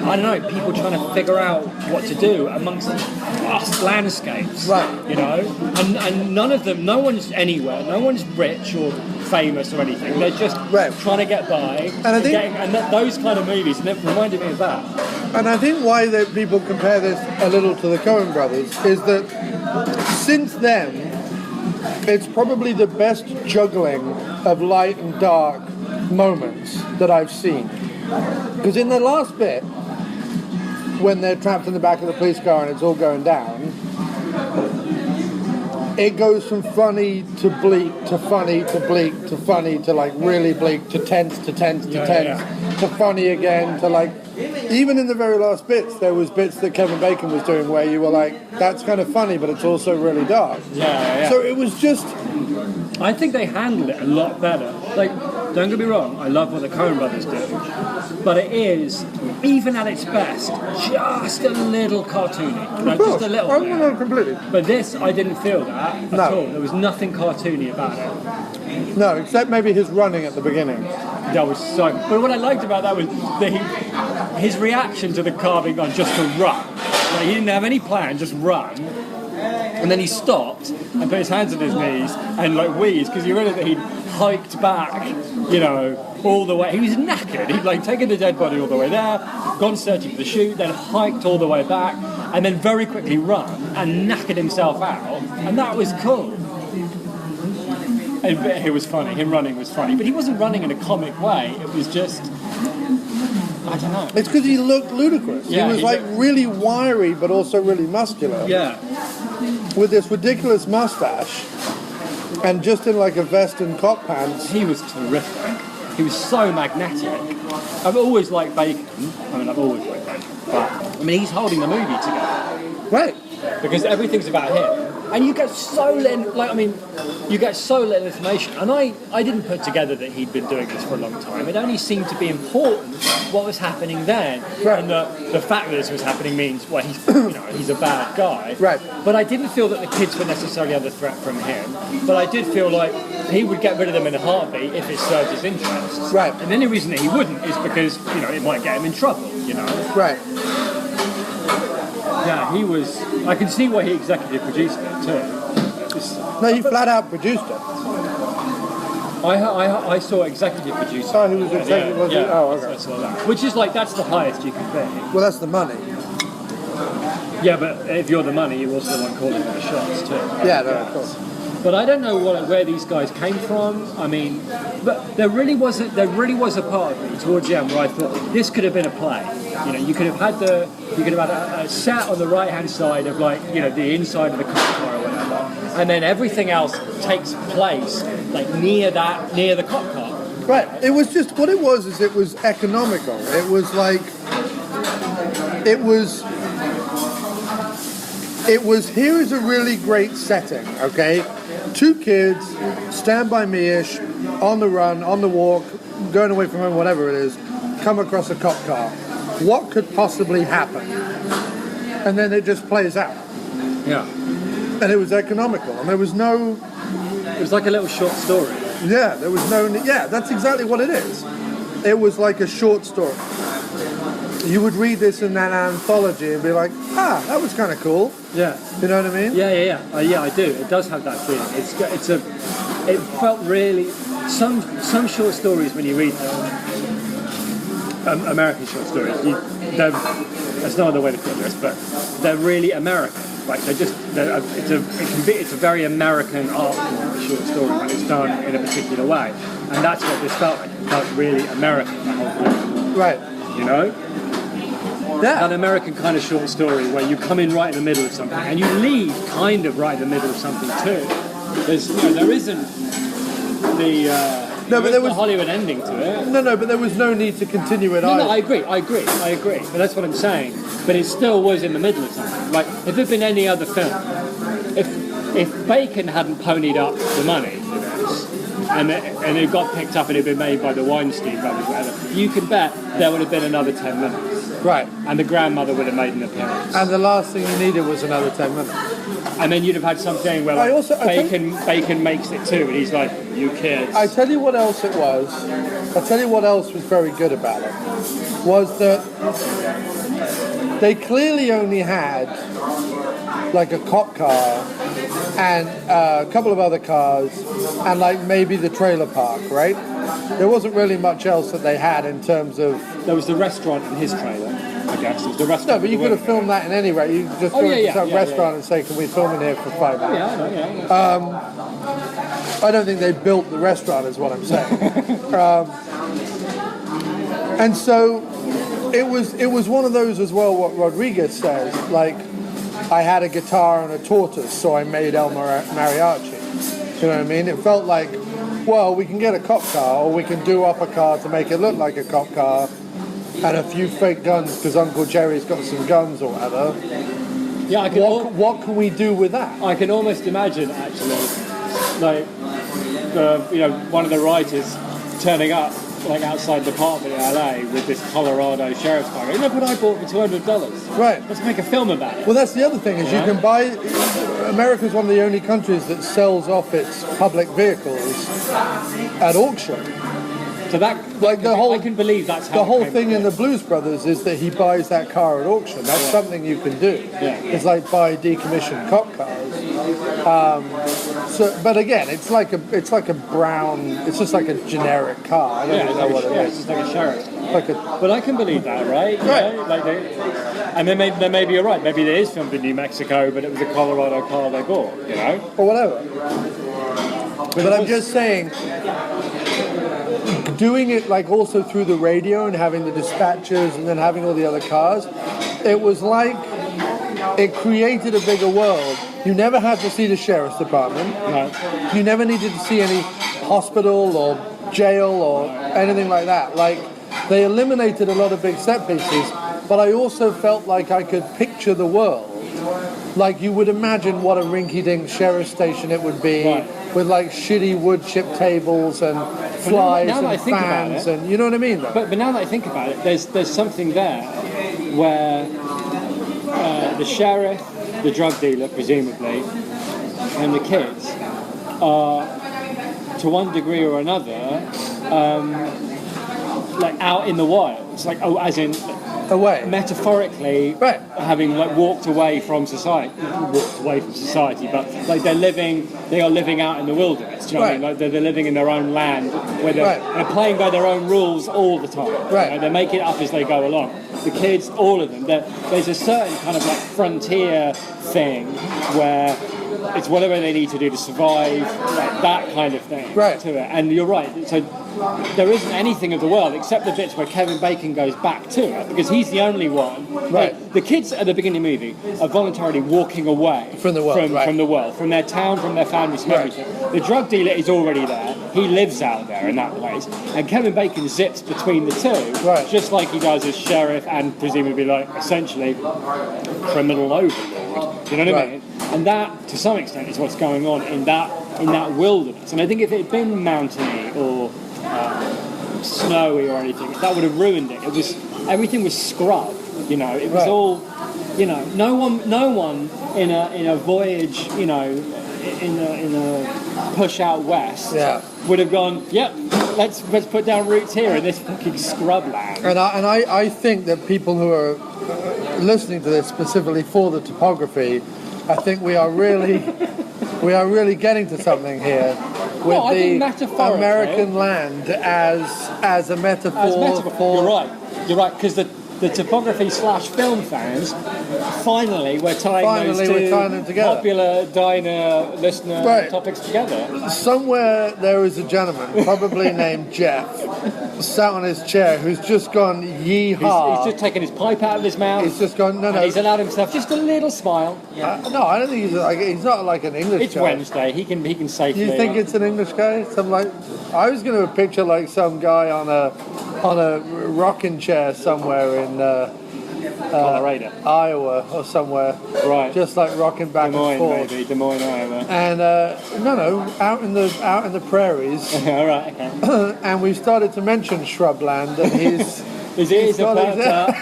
I don't know, people trying to figure out what to do amongst vast landscapes, right? You know, and none of them, no one's anywhere, no one's rich or famous or anything. They're just trying to get by, and those kind of movies, and it reminded me of that. And I think why people compare this a little to the Coen Brothers is that since then, it's probably the best juggling of light and dark moments that I've seen. Because in the last bit, when they're trapped in the back of the police car and it's all going down, it goes from funny to bleak to funny to bleak to funny to like really bleak to tense to tense to tense to funny again to like, even in the very last bits, there was bits that Kevin Bacon was doing where you were like, that's kind of funny, but it's also really dark. Yeah. So it was just... I think they handled it a lot better. Like, don't get me wrong, I love what the Coen Brothers do, but it is, even at its best, just a little cartoony. Just a little bit. No, completely. But this, I didn't feel that at all. There was nothing cartoony about it. No, except maybe his running at the beginning. That was so... But what I liked about that was his reaction to the car being gone just to run. Like, he didn't have any plan, just run. And then he stopped and put his hands on his knees and like wheezed, because you realized that he'd hiked back, you know, all the way. He was knackered. He'd like taken the dead body all the way there, gone searching for the chute, then hiked all the way back, and then very quickly run and knackered himself out. And that was cool. And it was funny. Him running was funny, but he wasn't running in a comic way. It was just, I don't know. It's because he looked ludicrous. Yeah, he was like really wiry, but also really muscular. Yeah. With this ridiculous mustache, and just in like a vest and cop pants. He was terrific. He was so magnetic. I've always liked Bacon. I mean, I've always liked Bacon. But, I mean, he's holding the movie together. Right. Because everything's about him. And you get so little, you get so little information. And I didn't put together that he'd been doing this for a long time. It only seemed to be important what was happening then. Right. And the fact that this was happening means, well, he's a bad guy. Right. But I didn't feel that the kids were necessarily under threat from him. But I did feel like he would get rid of them in a heartbeat if it served his interests. Right. And the only reason that he wouldn't is because, it might get him in trouble, Right. Yeah, he was... I can see why he executive produced it, too. No, he flat out produced it. I saw executive producer. Oh, he was executive, was he? Oh, okay. I saw that. Which is like, that's the highest you can be. Well, that's the money. Yeah, but if you're the money, you're also the one calling the shots, too. Yeah, no, of course. But I don't know where these guys came from. I mean, but there really was a part of me towards the end where I thought this could have been a play. You know, you could have had a set on the right hand side of like, you know, the inside of the cop car or whatever, and then everything else takes place like near the cop car. Right. It was just what it was. Is it was economical. It was like it was. Here is a really great setting. Okay, 2 kids, stand by me-ish, on the run, on the walk, going away from home, whatever it is, come across a cop car. What could possibly happen? And then it just plays out. Yeah. And it was economical, and there was no. It was like a little short story. Yeah, there was no. Yeah, that's exactly what it is. It was like a short story. You would read this in an anthology and be like, that was kind of cool. Yeah. You know what I mean? Yeah, I do. It does have that feeling. It felt really. Some short stories when you read them, American short stories, there's no other way to put this, but they're really American. Like it's a very American art form, a short story, when it's done in a particular way, and that's what this felt like. It felt really American, the whole thing. Right. You know. Yeah. An American kind of short story where you come in right in the middle of something and you leave kind of right in the middle of something too. There isn't the Hollywood ending to it. No, but there was no need to continue it. No, I agree. But that's what I'm saying. But it still was in the middle of something. Like if it'd been any other film, if Bacon hadn't ponied up the money for this, and it got picked up and it'd been made by the Weinstein brothers, whatever, you can bet there would have been another 10 minutes. Right. And the grandmother would have made an appearance. And the last thing you needed was another 10 minutes. And then you'd have had something where Bacon makes it too, and he's like, you kids. I tell you what else it was. I'll tell you what else was very good about it. Was that they clearly only had like a cop car and a couple of other cars and like maybe the trailer park, right? There wasn't really much else that they had in terms of... There was the restaurant in his trailer, I guess. It was the restaurant. No, but you could have filmed that in any way. You could just go to some restaurant and say, can we film in here for 5 hours? Yeah. I don't think they built the restaurant is what I'm saying. And so it was one of those as well, what Rodriguez says, like, I had a guitar and a tortoise, so I made El Mariachi. You know what I mean? It felt like, well, we can get a cop car, or we can do up a car to make it look like a cop car, and a few fake guns because Uncle Jerry's got some guns or whatever. Yeah, what can we do with that? I can almost imagine, actually, like, one of the writers turning up like outside the apartment in LA with this Colorado sheriff's car. Look what I bought for $200. Right. Let's make a film about it. Well, that's the other thing is you can buy. America's one of the only countries that sells off its public vehicles at auction. So I can believe that's how the whole thing in the Blues Brothers is that he buys that car at auction. That's something you can do. Yeah. It's like buy decommissioned cop cars. But again, it's like a brown. It's just like a generic car. I don't even know what it is. It's just like a sheriff's car. But I can believe that, right? Right. And then maybe you're right. Maybe it is filmed in New Mexico, but it was a Colorado car they bought. You know, or whatever. But I'm just saying. Doing it like also through the radio and having the dispatchers and then having all the other cars, it was like it created a bigger world. You never had to see the sheriff's department. No. You never needed to see any hospital or jail or anything like that. Like they eliminated a lot of big set pieces, but I also felt like I could picture the world. Like you would imagine what a rinky-dink sheriff's station it would be, with like shitty wood chip tables and flies and fans and you know what I mean? But now that I think about it, there's something there where the sheriff, the drug dealer presumably, and the kids are to one degree or another like out in the wild. It's like as in away, metaphorically, having like walked away from society, but like they are living out in the wilderness. Do you know what I mean? Like they're living in their own land, where they're playing by their own rules all the time. Right. You know, they make it up as they go along. The kids, all of them, there's a certain kind of like frontier thing where it's whatever they need to do to survive, like that kind of thing Right. to it. And you're right. So there isn't anything of the world except the bits where Kevin Bacon goes back to it, because he's the only one. Right. Like, the kids at the beginning of the movie are voluntarily walking away From the world, right. from the world, from their town, from their families, from Right. everything. The drug dealer is already there. He lives out there in that place, and Kevin Bacon zips between the two, Right. just like he does as sheriff and presumably like essentially criminal overlord. You know what I Right. mean? And that, to some extent, is what's going on in that wilderness. And I think if it had been mountainy or snowy or anything, that would have ruined it. Everything was scrub. You know, it was Right. all. You know, no one in a voyage. You know, in a push out west. Yeah. Would have gone. Yep. Let's put down roots here in this fucking scrub land. And I think that people who are listening to this specifically for the topography, I think we are really getting to something here with Well, I the think metaphorically- American land as a metaphor, As metaphor. for. You're right, because the topography / film fans finally we're tying them together. popular diner listener Right. topics together. Somewhere there is a gentleman, probably named Jeff, sat on his chair, who's just gone yeehaw. He's just taken his pipe out of his mouth. He's just gone, no. And he's allowed himself just a little smile. No, I don't think he's not like an English It's guy. Wednesday. He can safely. You think it's an English guy? I was going to picture like some guy on a rocking chair somewhere in Colorado, Iowa or somewhere, right? just like rocking back Des Moines, and forth. maybe Des Moines, Iowa. And no, out in the prairies. All right, okay. And we've started to mention shrubland, and he's. His ears got are his- perked up.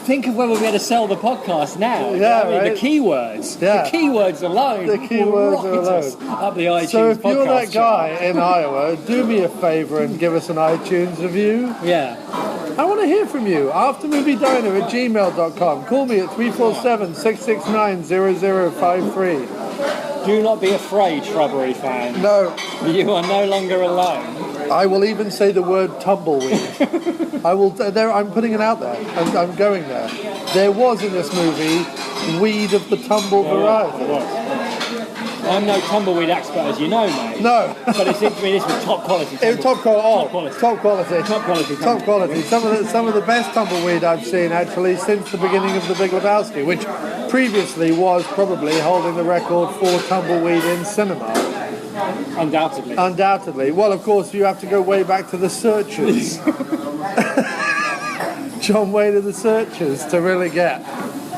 Think of whether we're going to sell the podcast now. You know Yeah, what I mean? right. The keywords. Yeah. The keywords alone. The keywords will are rocket us alone. up the iTunes So if podcast you're that guy chart. in Iowa, do me a favour and give us an iTunes review. Yeah. I want to hear from you. Aftermoviediner@gmail.com. Call me at 347-669-0053. Do not be afraid, Shrubbery fan. No, You are no longer alone. I will even say the word tumbleweed. I will. I'm putting it out there. I'm going there. There was in this movie weed of the tumble variety. I'm no tumbleweed expert, as you know, mate. No. But it seems to me this was top quality. It was top quality. Top quality. Top quality. Top quality. Some of the best tumbleweed I've seen actually since the beginning of The Big Lebowski, which previously was probably holding the record for tumbleweed in cinema. Undoubtedly. Undoubtedly. Well, of course, you have to go way back to the Searchers. John Wayne and the Searchers to really get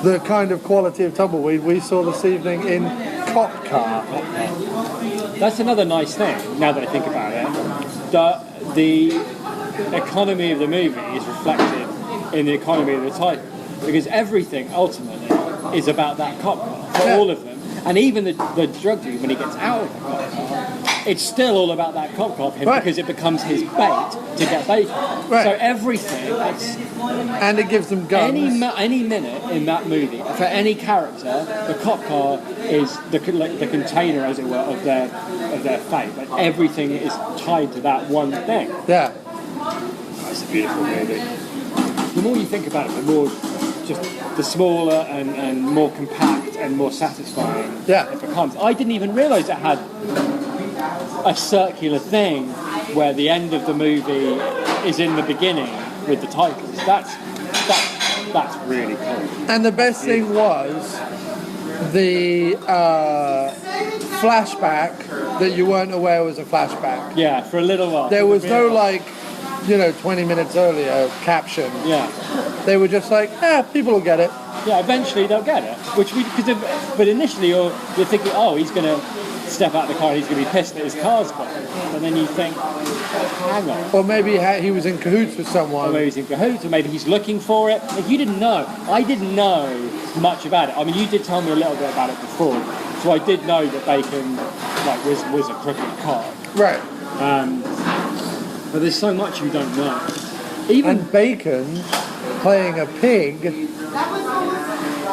the kind of quality of tumbleweed we saw this evening in Cop Car. That's another nice thing, now that I think about it. The economy of the movie is reflected in the economy of the title. Because everything, ultimately, is about that cop car, for all of them. And even the drug dealer, when he gets out of the cop car, it's still all about that cop car for him, Right. because it becomes his bait to get bacon. Right. So everything, And it gives them guns. any minute in that movie, for any character, the cop car is the container, as it were, of their fate. Like everything is tied to that one thing. Yeah. It's a beautiful movie. The more you think about it, the more just the smaller and more compact and more satisfying it becomes. I didn't even realise it had a circular thing where the end of the movie is in the beginning with the titles. That's really cool. And the best thing was the flashback that you weren't aware was a flashback. Yeah, for a little while. There was no 20 minutes earlier caption. Yeah. They were just like, people will get it. Yeah, eventually they'll get it. But initially you're thinking, oh, he's going to step out of the car and he's going to be pissed that his car's gone. And then you think, hang on. Or maybe he was in cahoots with someone. Or maybe he's in cahoots, or maybe he's looking for it. Like, you didn't know. I didn't know much about it. I mean, you did tell me a little bit about it before, so I did know that Bacon was a crooked cop. Right. But there's so much you don't know. And Bacon playing a pig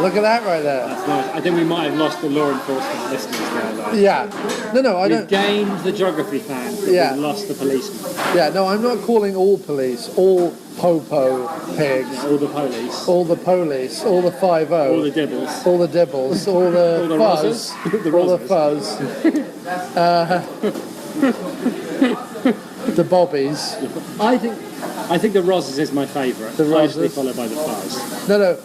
Look at that right there. That's nice. I think we might have lost the law enforcement listeners there, though. Yeah. No, I We've don't. gained the geography fans, but Yeah. we've lost the policemen. Yeah, no, I'm not calling all police, all po-po pigs, All the police. all the police, all the 5-0. All the dibbles. All the dibbles, all the, All the fuzz, rozzers. all the fuzz, the bobbies. I think the Rozzers is my favourite. The Closely Rozzers. followed by the Fuzz. No.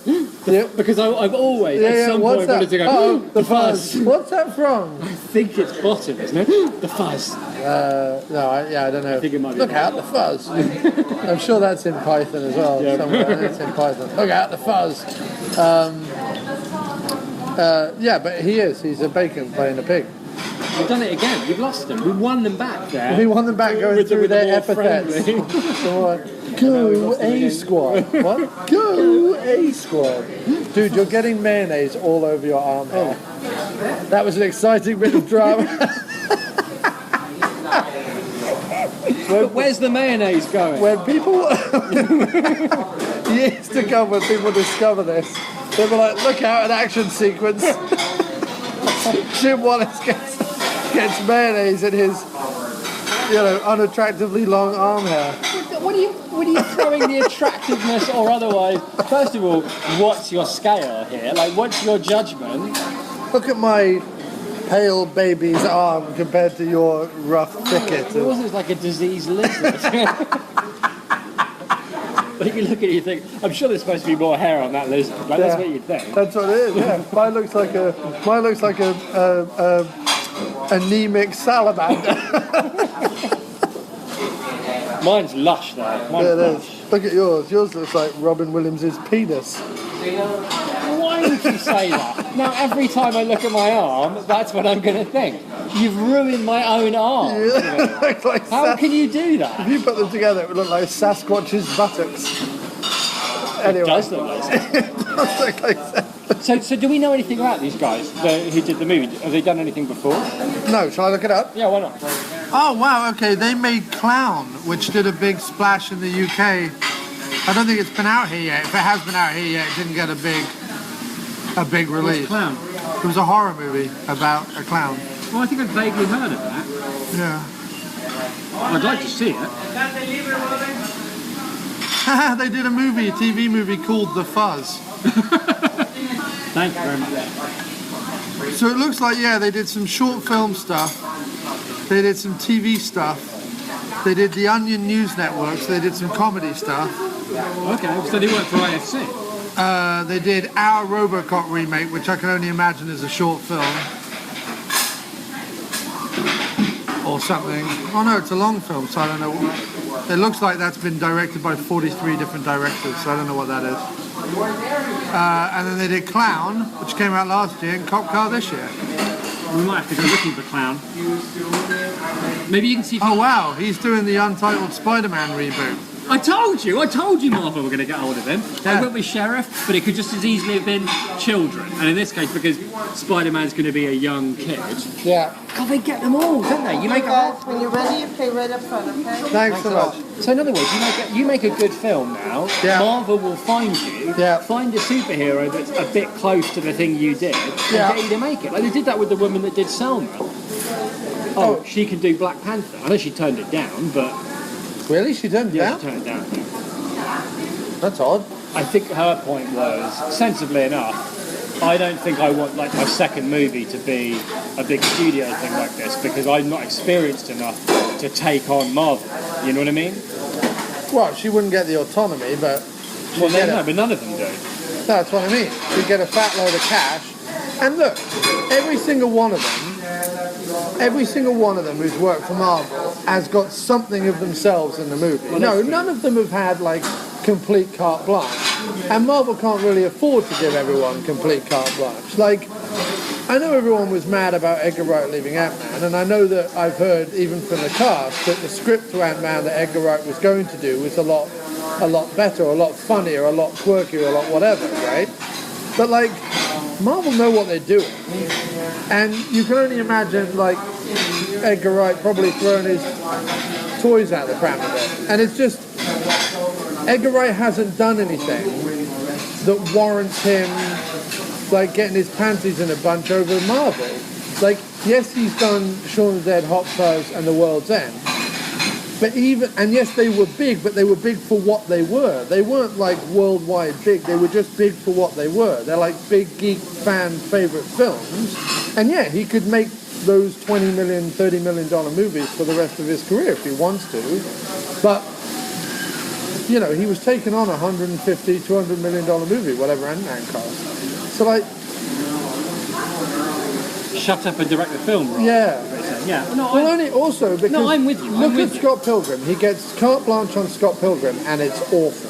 Yeah, Because I've always, yeah, at yeah, some what's point, that? wanted to go, Oh, the fuzz. What's that from? I think it's bottom, isn't it? The Fuzz. No, I don't know. I think it might be Look out, the fuzz. I'm sure that's in Python as well. Yeah. Somewhere. I think it's in Python. Look out, the fuzz. Yeah, but he's a bacon playing a pig. We've done it again. We've lost them. We won them back there. We want them back going With the- through with the their more epithets. friendly. Go lost them A again. squad. What? Go A squad. Dude, you're getting mayonnaise all over your arm hair. That was an exciting bit of drama. But where's the mayonnaise going? When people... years to come when people discover this, they'll be like, look out, an action sequence. Jim Wallace gets mayonnaise in his, unattractively long arm hair. What are you throwing the attractiveness or otherwise? First of all, what's your scale here? Like, what's your judgment? Look at my pale baby's arm compared to your rough thicket. Yours is like a diseased lizard. Like you look at it, you think, I'm sure there's supposed to be more hair on that lizard. Like, that's what you'd think. That's what it is. Yeah, mine looks like a anemic salamander. Mine's lush though. Mine's Yeah, it lush. is. Look at yours. Yours looks like Robin Williams' penis. Why would you say that? Now every time I look at my arm, that's what I'm going to think. You've ruined my own arm. Yeah. Looks like How can you do that? If you put them together, it would look like Sasquatch's buttocks. Anyway. It does look like that. It does look like that. So do we know anything about these guys who did the movie? Have they done anything before? No, shall I look it up? Yeah, why not? Oh, wow, okay. They made Clown, which did a big splash in the UK. I don't think it's been out here yet. If it has been out here yet, it didn't get a big release. Clown. It was a horror movie about a clown. Well, I think I've vaguely heard of that. Yeah. I'd like to see it. They did a TV movie called The Fuzz. Thank you very much. So it looks like, they did some short film stuff. They did some TV stuff. They did the Onion News Network, so they did some comedy stuff. Okay, so they work for IFC. They did Our Robocop remake, which I can only imagine is a short film. Or something. Oh no, it's a long film, so I don't know. It looks like that's been directed by 43 different directors, so I don't know what that is. And then they did Clown, which came out last year, and Cop Car this year. We might have to go looking for Clown. Maybe you can see... Oh wow, he's doing the untitled Spider-Man reboot. I told you Marvel were going to get hold of him. They Yeah. went with Sheriff, but it could just as easily have been children. And in this case, because Spider-Man's going to be a young kid, Yeah. God, they get them all, don't they? You make a... When you're ready, you pay right up front, okay? Thanks so much. So in other words, you make a good film now. Yeah. Marvel will find you, Yeah. find a superhero that's a bit close to the thing you did, and Yeah. get you to make it. Like they did that with the woman that did Selma. Oh, she can do Black Panther. I know she turned it down, but Really? She turned it yeah, down? she turned it down. That's odd. I think her point was, sensibly enough, I don't think I want like my second movie to be a big studio thing like this because I'm not experienced enough to take on Marvel. You know what I mean? Well, she wouldn't get the autonomy, but Well, get no, it. but none of them do. That's what I mean. She'd get a fat load of cash. And look, every single one of them who's worked for Marvel has got something of themselves in the movie. Well, No, that's true. none of them have had like complete carte blanche. And Marvel can't really afford to give everyone complete carte blanche. Like, I know everyone was mad about Edgar Wright leaving Ant-Man, and I know that I've heard even from the cast that the script to Ant-Man that Edgar Wright was going to do was a lot better, a lot funnier, a lot quirkier, a lot whatever, right? But like, Marvel know what they're doing. And you can only imagine like Edgar Wright probably throwing his toys out the pram a bit. And it's just, Edgar Wright hasn't done anything that warrants him like getting his panties in a bunch over Marvel. Like, yes, he's done Shaun of the Dead, Hot Fuzz, and The World's End. But yes, they were big, but they were big for what they were. They weren't like worldwide big. They were just big for what they were. They're like big geek fan favorite films. And yeah, he could make those $20 million, $30 million movies for the rest of his career if he wants to. But, you know, he was taking on a $150, $200 million movie, whatever Ant-Man cost. So like, shut up and direct the film, right? Yeah. Yeah. No, well, only also because I'm with you. Look at Scott Pilgrim. He gets carte blanche on Scott Pilgrim, and it's awful.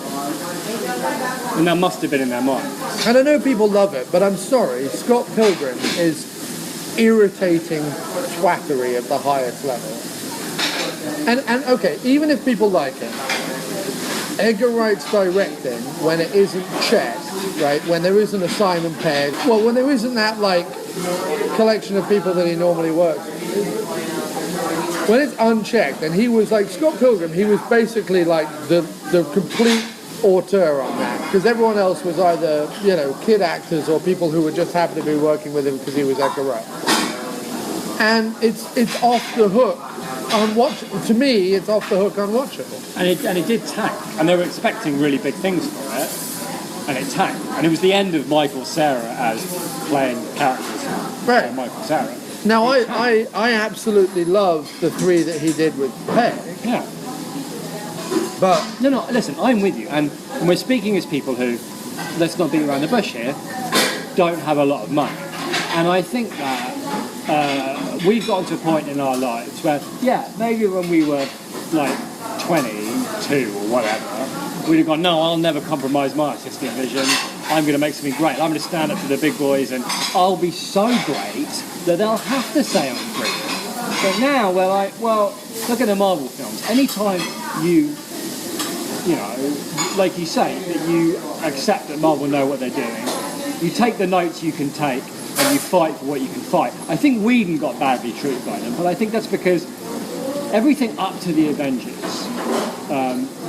And that must have been in their mind. And I know people love it, but I'm sorry, Scott Pilgrim is irritating twattery at the highest level. And okay, even if people like it, Edgar Wright's directing when it isn't checked, right? When there isn't a Simon Pegg, well, when there isn't that like collection of people that he normally works with. When it's unchecked, and he was like Scott Pilgrim, he was basically like the complete auteur on that, because everyone else was either, you know, kid actors or people who would just happen to be working with him because he was Edgar Wright. And it's off the hook unwatchable. To me, it's off the hook unwatchable. And it did tank, and they were expecting really big things for it, and it tanked. And it was the end of Michael Cera as playing characters right. Michael Cera. Now, I absolutely love the three that he did with Pegg. Yeah. But no, listen, I'm with you, and we're speaking as people who, let's not beat around the bush here, don't have a lot of money. And I think that we've gotten to a point in our lives where, yeah, maybe when we were like 22 or whatever, we'd have gone, no, I'll never compromise my artistic vision. I'm going to make something great. I'm going to stand up to the big boys, and I'll be so great that they'll have to say I'm great. But now we're like, well, look at the Marvel films. Anytime you know, like you say, that you accept that Marvel know what they're doing, you take the notes you can take, and you fight for what you can fight. I think Whedon got badly treated by them, but I think that's because everything up to the Avengers,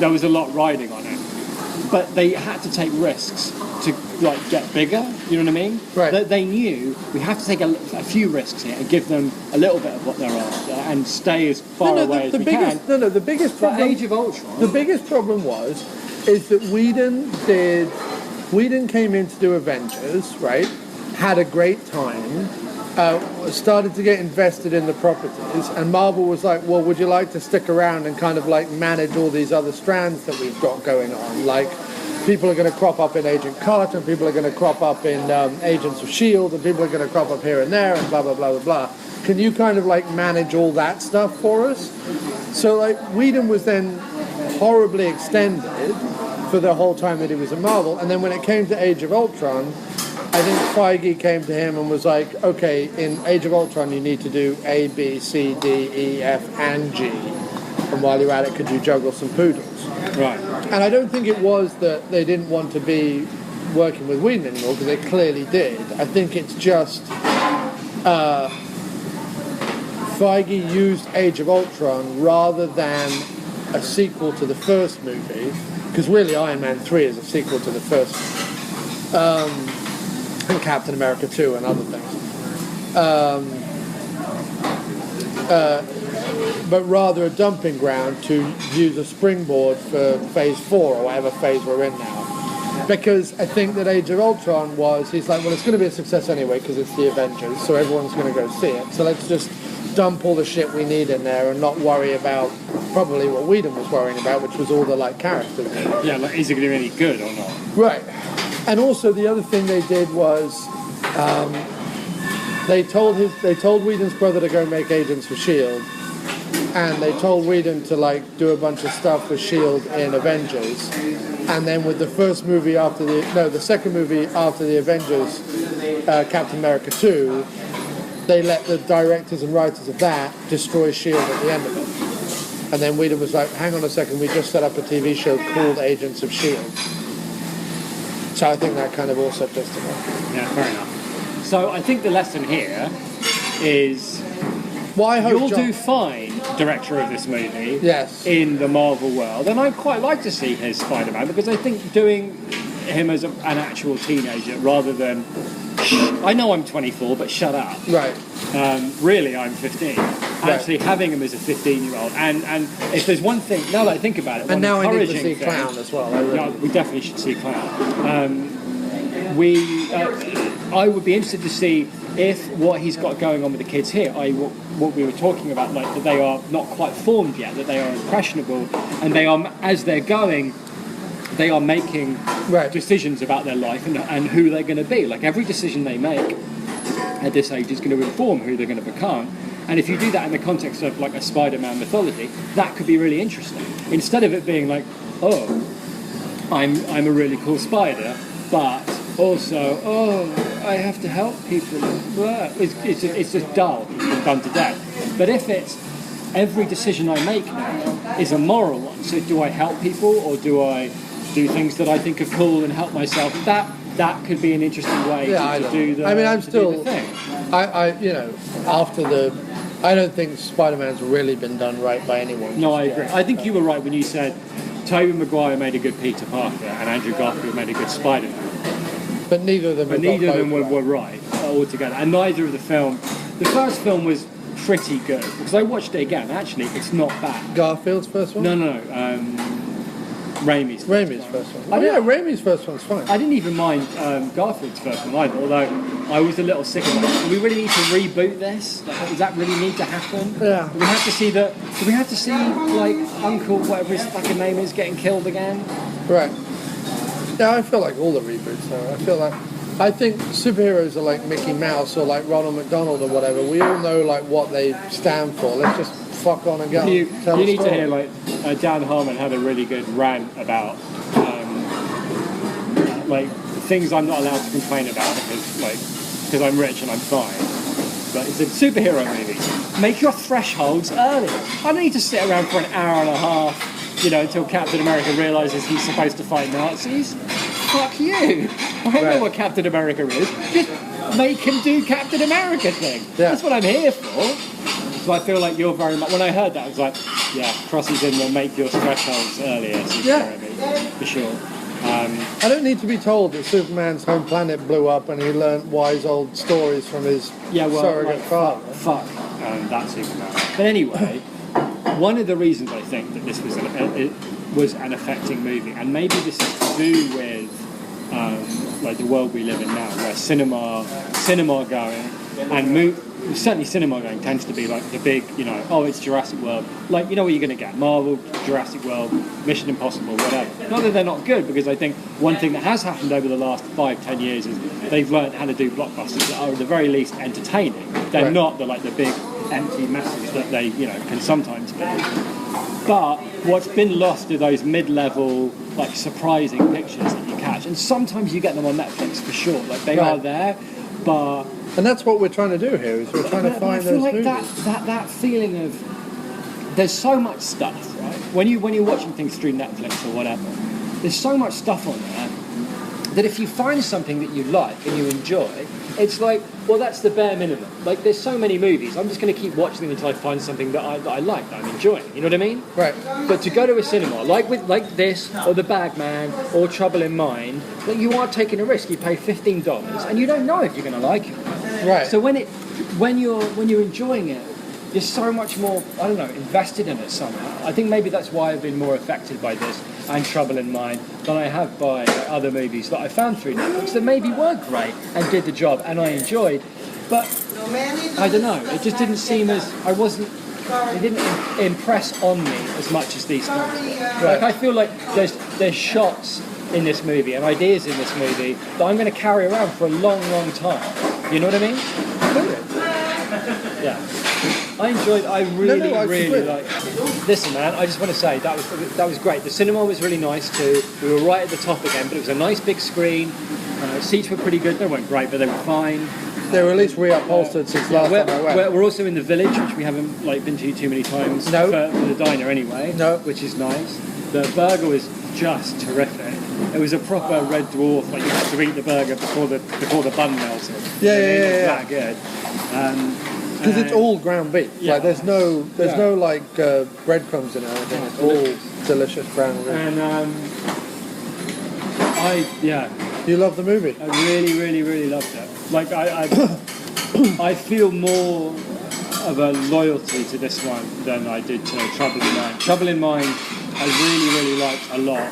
there was a lot riding on it. But they had to take risks to like get bigger, you know what I mean? Right. They knew we have to take a few risks here and give them a little bit of what they're after and stay as far away as we can. The biggest problem... Age of Ultron... The biggest problem is that Whedon came in to do Avengers, right? Had a great time, started to get invested in the properties, and Marvel was like, well, would you like to stick around and kind of like manage all these other strands that we've got going on? Like, people are going to crop up in Agent Carter, and people are going to crop up in Agents of S.H.I.E.L.D., and people are going to crop up here and there, and blah, blah, blah, blah, blah. Can you kind of like manage all that stuff for us? So like Whedon was then horribly extended for the whole time that he was in Marvel, and then when it came to Age of Ultron, I think Feige came to him and was like, okay, in Age of Ultron you need to do A, B, C, D, E, F, and G. And while you're at it, could you juggle some poodles? Right. And I don't think it was that they didn't want to be working with Whedon anymore, because they clearly did. I think it's just Feige used Age of Ultron rather than a sequel to the first movie, because really Iron Man 3 is a sequel to the first movie. And Captain America 2 and other things. But rather a dumping ground to use a springboard for Phase 4 or whatever phase we're in now. Because I think that Age of Ultron he's like, well, it's going to be a success anyway because it's the Avengers, so everyone's going to go see it. So let's just dump all the shit we need in there and not worry about probably what Whedon was worrying about, which was all the like characters. Yeah, like, is it going to be any good or not? Right. And also the other thing they did was they told Whedon's brother to go make Agents for S.H.I.E.L.D. and they told Whedon to like do a bunch of stuff with S.H.I.E.L.D. in Avengers, and then with the second movie after the Avengers, Captain America 2, they let the directors and writers of that destroy S.H.I.E.L.D. at the end of it. And then Whedon was like, hang on a second, we just set up a TV show called Agents of S.H.I.E.L.D. So I think that kind of also pissed him off. Yeah, fair enough. So I think the lesson here is you'll do fine, director of this movie, yes, in the Marvel world. And I'd quite like to see his Spider-Man, because I think doing him as an actual teenager rather than, I know I'm 24, but shut up. Right. Really, I'm 15. Actually having him as a 15-year-old. And if there's one thing, now that I think about it, And now I need to see thing, Clown as well. no, we definitely should see Clown. I would be interested to see if what he's got going on with the kids here, i.e. what we were talking about, like that they are not quite formed yet, that they are impressionable, and they are, as they're going, they are making decisions about their life and who they're going to be. Like every decision they make at this age is going to inform who they're going to become. And if you do that in the context of like a Spider-Man mythology, that could be really interesting. Instead of it being like, oh, I'm a really cool spider, but also, oh, I have to help people. It's just dull. It's been done to death. But if it's every decision I make now is a moral one, so do I help people or do I do things that I think are cool and help myself? That could be an interesting way to do the. I mean, I'm do still. the thing. After the. I don't think Spider-Man's really been done right by anyone. No, I agree. I think you were right when you said Tobey Maguire made a good Peter Parker and Andrew Garfield made a good Spider-Man. But neither of them. But neither of them were right altogether, and neither of the film. The first film was pretty good because I watched it again. Actually, it's not bad. Garfield's first one. No. Raimi's first one. Raimi's first one's fine. I didn't even mind Garfield's first one either, although I was a little sick of it. Do we really need to reboot this? Like, does that really need to happen? Yeah. Do we have to see like Uncle whatever his fucking name is getting killed again? Right. Yeah, I feel like all the reboots though. I think superheroes are like Mickey Mouse or like Ronald McDonald or whatever. We all know like what they stand for. Let's just fuck on and go. You need to hear like Dan Harmon had a really good rant about like things I'm not allowed to complain about because I'm rich and I'm fine. But it's a superhero movie. Make your thresholds early. I don't need to sit around for an hour and a half, until Captain America realises he's supposed to fight Nazis. Fuck you. I know what Captain America is. Just make him do Captain America thing. Yeah. That's what I'm here for. So I feel like you're very much. When I heard that, I was like, yeah, crosses in will make your thresholds earlier. For sure. I don't need to be told that Superman's home planet blew up and he learnt wise old stories from his surrogate father. Fuck that Superman. But anyway, one of the reasons I think that this was an affecting movie, and maybe this is to do with like the world we live in now, where cinema going and certainly cinema going tends to be like the big, it's Jurassic World. Like, what you're going to get? Marvel, Jurassic World, Mission Impossible, whatever. Not that they're not good, because I think one thing that has happened over the last 5-10 years is they've learned how to do blockbusters that are at the very least entertaining. They're not the big empty messes that they, can sometimes be. But what's been lost are those mid-level, like, surprising pictures that you catch. And sometimes you get them on Netflix, for sure. Like, they are there, but... And that's what we're trying to do here, is we're trying to find those movies. That feeling of... There's so much stuff, right? When you're watching things through Netflix or whatever, there's so much stuff on there that if you find something that you like and you enjoy, it's like, well, that's the bare minimum. Like, there's so many movies, I'm just going to keep watching them until I find something that I like, that I'm enjoying. You know what I mean? Right. But to go to a cinema, like this, or The Bagman, or Trouble in Mind, that you are taking a risk. You pay $15, and you don't know if you're going to like it. Right. So when you're enjoying it, you're so much more, I don't know, invested in it somehow. I think maybe that's why I've been more affected by this and Trouble in Mind than I have by other movies that I found through Netflix that maybe were great and did the job and I enjoyed. But I don't know, it just didn't seem as, it didn't impress on me as much as these films. Like, I feel like there's shots in this movie and ideas in this movie that I'm going to carry around for a long, long time. You know what I mean? Yeah. I really like. Listen, man, I just want to say that was great. The cinema was really nice too. We were right at the top again, but it was a nice big screen. Seats were pretty good. They weren't great, but they were fine. They were at least reupholstered since last time I went. We're also in the Village, which we haven't been to too many times. No. For the diner anyway. No. Which is nice. The burger was just terrific. It was a proper Red Dwarf. Like, you had to eat the burger before the bun melted. Yeah. It was that good. Because it's all ground beef. Yeah. Like there's no breadcrumbs in it or anything. It's all delicious ground beef. And You love the movie? I really, really, really loved it. Like, I feel more of a loyalty to this one than I did to Trouble in Mind. Trouble in Mind, I really, really liked a lot.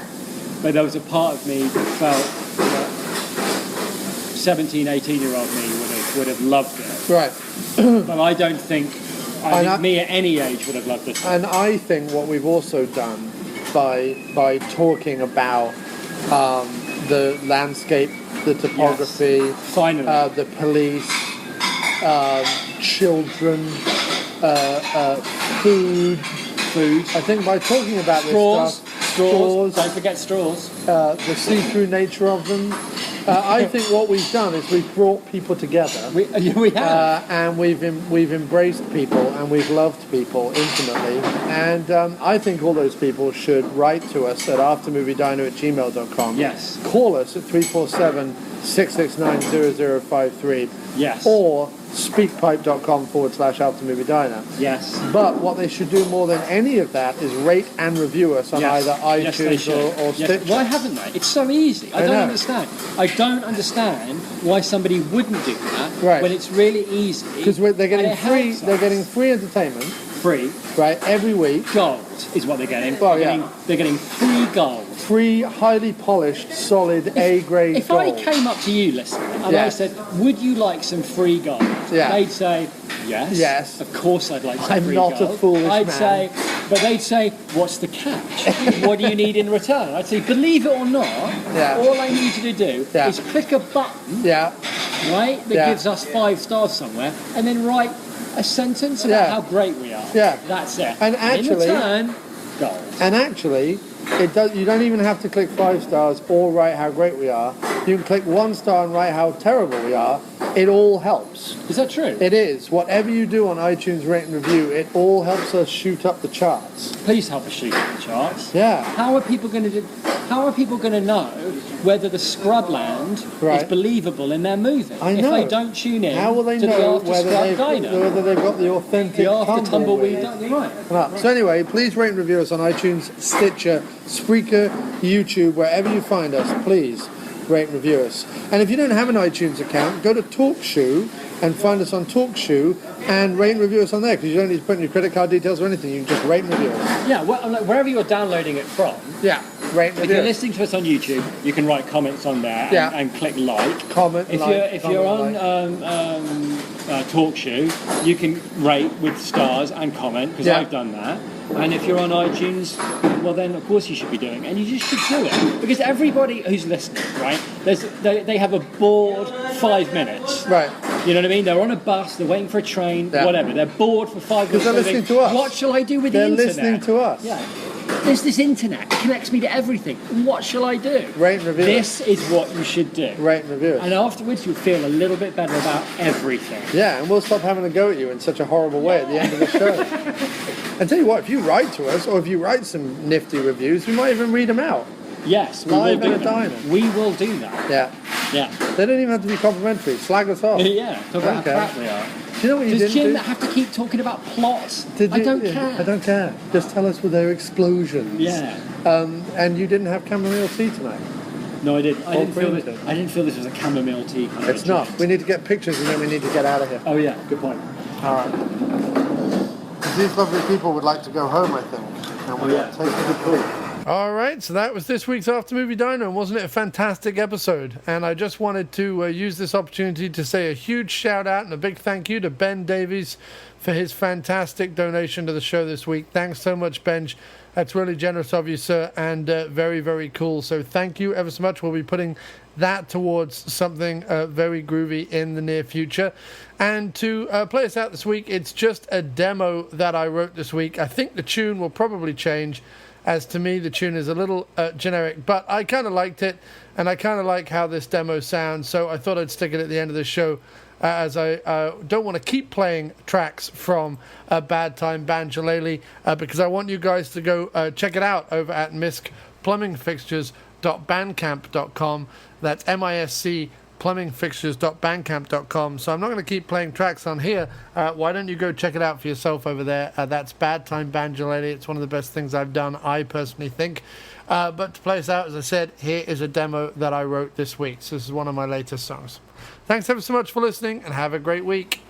But there was a part of me that felt that 17, 18-year-old me would have loved it. Right. But I don't think... I think me at any age would have loved this one. And I think what we've also done by talking about the landscape, the topography, finally, the police, children, food. I think by talking about this straws. Don't forget straws. The see-through nature of them. I think what we've done is we've brought people together. We have. And we've embraced people and we've loved people intimately. And I think all those people should write to us at aftermoviedino@gmail.com. Yes. Call us at 347-669-0053. Yes. Or speakpipe.com/aftermoviedino. Yes. But what they should do more than any of that is rate and review us on either iTunes or Stitcher. Why haven't they? It's so easy. I don't understand. I don't understand why somebody wouldn't do that when it's really easy. Because they're getting free. They're getting free entertainment. Free. Right, every week. Gold is what they're getting. Well, they're getting free gold. Free, highly polished, solid A-grade If gold. I came up to you, listener, and I said, would you like some free gold? Yeah. They'd say, yes. Yes. Of course I'd like some I'm free not gold. a foolish man. They'd say, what's the catch? What do you need in return? I'd say, believe it or not, all I need you to do is click a button, right, that gives us 5 stars somewhere, and then write a sentence about how great we are. Yeah. That's it. And actually, in return, gold. And actually, you don't even have to click 5 stars or write how great we are. You can click 1 star and write how terrible we are. It all helps. Is that true? It is. Whatever you do on iTunes Rate and Review, it all helps us shoot up the charts. Please help us shoot up the charts. Yeah. How are people going to know whether the Scrubland is believable in their movie? I know. If they don't tune in, how will they know whether they've got the authentic tumbleweed? Right. So anyway, please rate and review us on iTunes, Stitcher, Spreaker, YouTube, wherever you find us. Please rate and review us. And if you don't have an iTunes account, go to TalkShoe and find us on TalkShoe and rate and review us on there, because you don't need to put in your credit card details or anything. You can just rate and review us. Yeah, wherever you're downloading it from. Yeah, rate and review. If you're listening to us on YouTube, you can write comments on there and click like. Comment, if you're on TalkShoe, you can rate with stars and comment, because I've done that. And if you're on iTunes, well then of course you should be doing it, and you just should do it, because everybody who's listening, right, they have a bored 5 minutes, right? You know what I mean? They're on a bus, they're waiting for a train, whatever. They're bored for 5 minutes. Because they're listening to us. What shall I do with the internet? They're listening to us. Yeah. There's this internet. It connects me to everything. What shall I do? Rate and review. This is what you should do. Rate and review. And afterwards you'll feel a little bit better about everything. Yeah, and we'll stop having to go at you in such a horrible way at the end of the show. And tell you what, if you write to us, or if you write some nifty reviews, we might even read them out. Yes, we Live will do at a diner. We will do that. Yeah. Yeah. They don't even have to be complimentary. Slag us off. Yeah, talk about how crap we are. Do you know what you Does didn't Jim do? have to keep talking about plots? I don't care. I don't care. Just tell us with their explosions. Yeah. And you didn't have chamomile tea tonight. No, I didn't. I didn't feel this was a chamomile tea kind of It's not. We need to get pictures and then we need to get out of here. Oh yeah, good point. All right. These lovely people would like to go home, I think. And we're taking the call. All right, so that was this week's After Movie Dino, and wasn't it a fantastic episode? And I just wanted to use this opportunity to say a huge shout out and a big thank you to Ben Davies for his fantastic donation to the show this week. Thanks so much, Benj. That's really generous of you, sir, and very, very cool. So thank you ever so much. We'll be putting that towards something very groovy in the near future. And to play us out this week, it's just a demo that I wrote this week. I think the tune will probably change, as to me the tune is a little generic, but I kind of liked it, and I kind of like how this demo sounds, so I thought I'd stick it at the end of the show, as I don't want to keep playing tracks from Bad Time Banjolele, because I want you guys to go check it out over at miskplumbingfixtures.bandcamp.com. That's plumbingfixtures.bandcamp.com. So I'm not going to keep playing tracks on here. Why don't you go check it out for yourself over there? That's Bad Time Banjolele. It's one of the best things I've done, I personally think. But to play us out, as I said, here is a demo that I wrote this week. So this is one of my latest songs. Thanks ever so much for listening, and have a great week.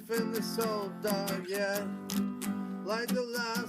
In the soul, dog, yeah, like the light.